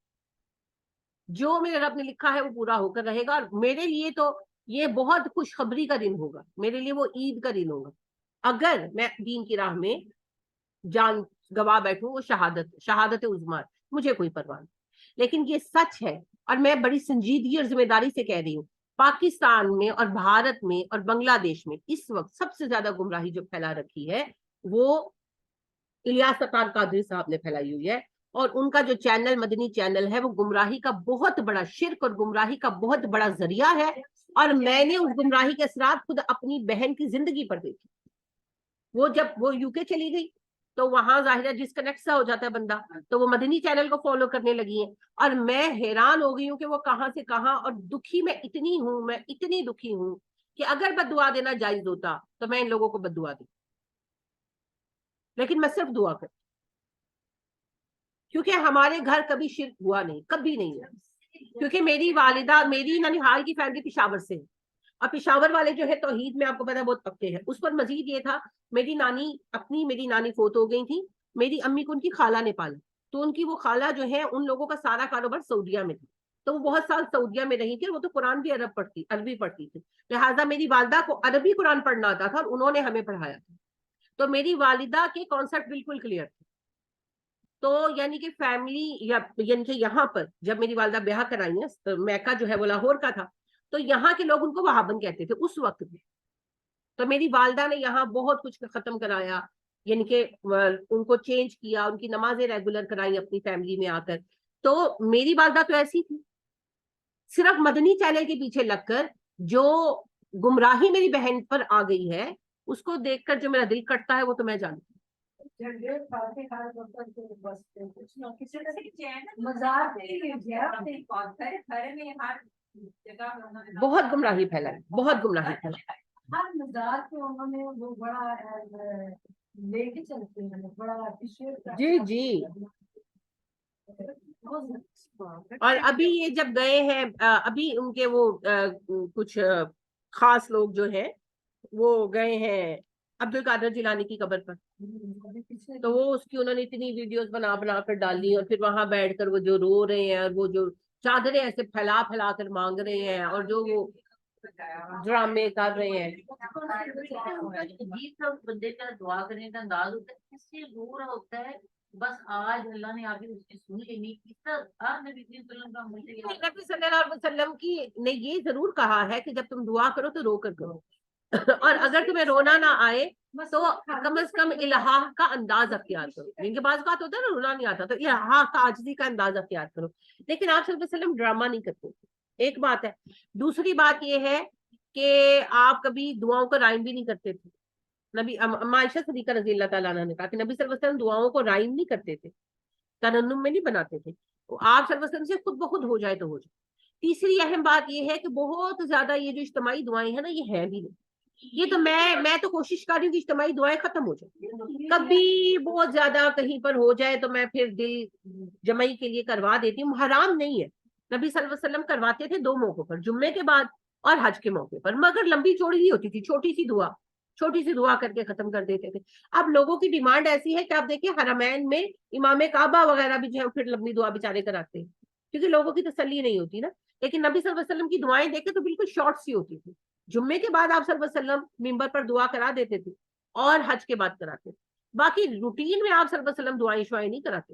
جو میرے رب نے لکھا ہے وہ پورا ہو کر رہے گا. اور میرے لیے تو یہ بہت خوشخبری کا دن ہوگا، میرے لیے وہ عید کا دن ہوگا. اگر میں دین کی راہ میں جان گوا بیٹھوں، وہ شہادت عظمیٰ، مجھے کوئی پرواہ نہیں. لیکن یہ سچ ہے اور میں بڑی سنجیدگی اور ذمہ داری سے کہہ رہی ہوں، پاکستان میں اور بھارت میں اور بنگلہ دیش میں اس وقت سب سے زیادہ گمراہی جو پھیلا رکھی ہے وہ الیاس ستار قادری صاحب نے پھیلائی ہوئی ہے. اور ان کا جو چینل مدنی چینل ہے وہ گمراہی کا بہت بڑا شرک اور گمراہی کا بہت بڑا ذریعہ ہے. اور میں نے اس گمراہی کے اثرات خود اپنی بہن کی زندگی پر دیکھی. وہ جب وہ یو کے چلی گئی تو وہاں ظاہر ڈسکنیکٹ سا ہو جاتا ہے بندہ، تو وہ مدنی چینل کو فالو کرنے لگی ہیں. اور میں حیران ہو گئی ہوں کہ وہ کہاں سے کہاں، اور دکھی میں اتنی دکھی ہوں کہ اگر بد دعا دینا جائز ہوتا تو میں ان لوگوں کو بد دعا دی، لیکن میں صرف دعا کرتی کیونکہ ہمارے گھر کبھی شرک ہوا نہیں، کبھی نہیں ہے. کیونکہ میری والدہ، میری ننیحال کی فیملی پشاور سے ہے، اور پشاور والے جو ہے توحید میں آپ کو پتا بہت پکے ہیں. اس پر مزید یہ تھا، میری نانی فوت ہو گئی تھی، میری امی کو ان کی خالہ نے پالا، تو ان کی وہ خالہ جو ہے ان لوگوں کا سارا کاروبار سعودیہ میں تھا، تو وہ بہت سال سعودیہ میں رہی تھی. وہ تو قرآن بھی عربی پڑھتی تھی، لہٰذا میری والدہ کو عربی قرآن پڑھنا آتا تھا اور انہوں نے ہمیں پڑھایا تھا. تو میری والدہ کے کانسیپٹ بالکل کلیئر تھے. تو یعنی کہ فیملی یعنی کہ یہاں پر جب میری والدہ بیاہ کرائی ہے، میکہ جو ہے وہ لاہور کا تھا، تو یہاں کے لوگ ان کو وہابن کہتے تھے اس وقت بھی. تو میری والدہ نے یہاں بہت کچھ ختم کرایا، یعنی کہ ان کو چینج کیا، ان کی نمازیں ریگولر کرائی اپنی فیملی میں آ کر. تو میری والدہ تو ایسی تھی. صرف مدنی چینل کے پیچھے لگ کر جو گمراہی میری بہن پر آ گئی ہے، اس کو دیکھ کر جو میرا دل کٹتا ہے وہ تو میں جانتی ہوں. بہت گمراہی پھیلائی، بہت گمراہی پھیلائی. ہر مزاج پہ انہوں نے وہ بڑا لے کے چلتے ہیں، بڑا appreciate جی جی. اور ابھی یہ جب گئے ہیں، ابھی ان کے وہ کچھ خاص لوگ جو ہیں وہ گئے ہیں عبد القادر جیلانی کی قبر پر، تو وہ اس کی انہوں نے اتنی ویڈیوز بنا بنا کر ڈالی، اور پھر وہاں بیٹھ کر وہ جو رو رہے ہیں اور وہ جو چادریں ایسے پھیلا پھیلا کر مانگ رہے ہیں اور جو وہ ڈرامے کر رہے ہیں. عجیب سا بندے کا دعا کرنے کا انداز ہوتا ہے، کس سے رو رہا ہوتا ہے. بس آج اللہ نے آپ اس کی سن لینی، اس طرح نبی صلی اللہ علیہ وسلم کا نبی صلی اللہ علیہ وسلم کی نے یہ ضرور کہا ہے کہ جب تم دعا کرو تو رو کر کرو، اور اگر تمہیں رونا نہ آئے تو کم از کم الہا کا انداز اختیار کرو. ان کے بعض بات ہوتا ہے نا رونا نہیں آتا تو الہا کا عاجزی کا انداز اختیار کرو. لیکن آپ صلی اللہ علیہ وسلم ڈرامہ نہیں کرتے، ایک بات ہے. دوسری بات یہ ہے کہ آپ کبھی دعاؤں کا رائم بھی نہیں کرتے تھے. نبی عائشہ صدیقہ رضی اللہ تعالیٰ عنہ نے کہا کہ نبی صلی اللہ علیہ وسلم دعاؤں کو رائم نہیں کرتے تھے، ترنم میں نہیں بناتے تھے. آپ صلی اللہ علیہ وسلم سے خود بخود ہو جائے تو ہو جائے. تیسری اہم بات یہ ہے کہ بہت زیادہ یہ جو اجتماعی دعائیں ہیں نا، یہ ہیں بھی نہیں. یہ تو میں تو کوشش کر رہی ہوں کہ اجتماعی دعائیں ختم ہو جائیں. کبھی بہت زیادہ کہیں پر ہو جائے تو میں پھر دل جمعی کے لیے کروا دیتی ہوں، حرام نہیں ہے. نبی صلی اللہ علیہ وسلم کرواتے تھے 2 موقعوں پر، جمعے کے بعد اور حج کے موقع پر، مگر لمبی چوڑی نہیں ہوتی تھی، چھوٹی سی دعا کر کے ختم کر دیتے تھے. اب لوگوں کی ڈیمانڈ ایسی ہے کہ آپ دیکھیں حرمین میں امام کعبہ وغیرہ بھی جو ہے پھر لمبی دعا بیچارے کراتے ہیں، کیونکہ لوگوں کی تسلی نہیں ہوتی نا. لیکن نبی صلی اللہ علیہ وسلم کی دعائیں دیکھیں تو بالکل شارٹ سی ہوتی تھی. جمعے کے بعد آپ صلی اللہ علیہ وسلم ممبر پر دعا کرا دیتے تھے اور حج کے بعد کراتے تھے. باقی روٹین میں آپ صلی اللہ علیہ وسلم دعائیں شعائیں نہیں کراتے.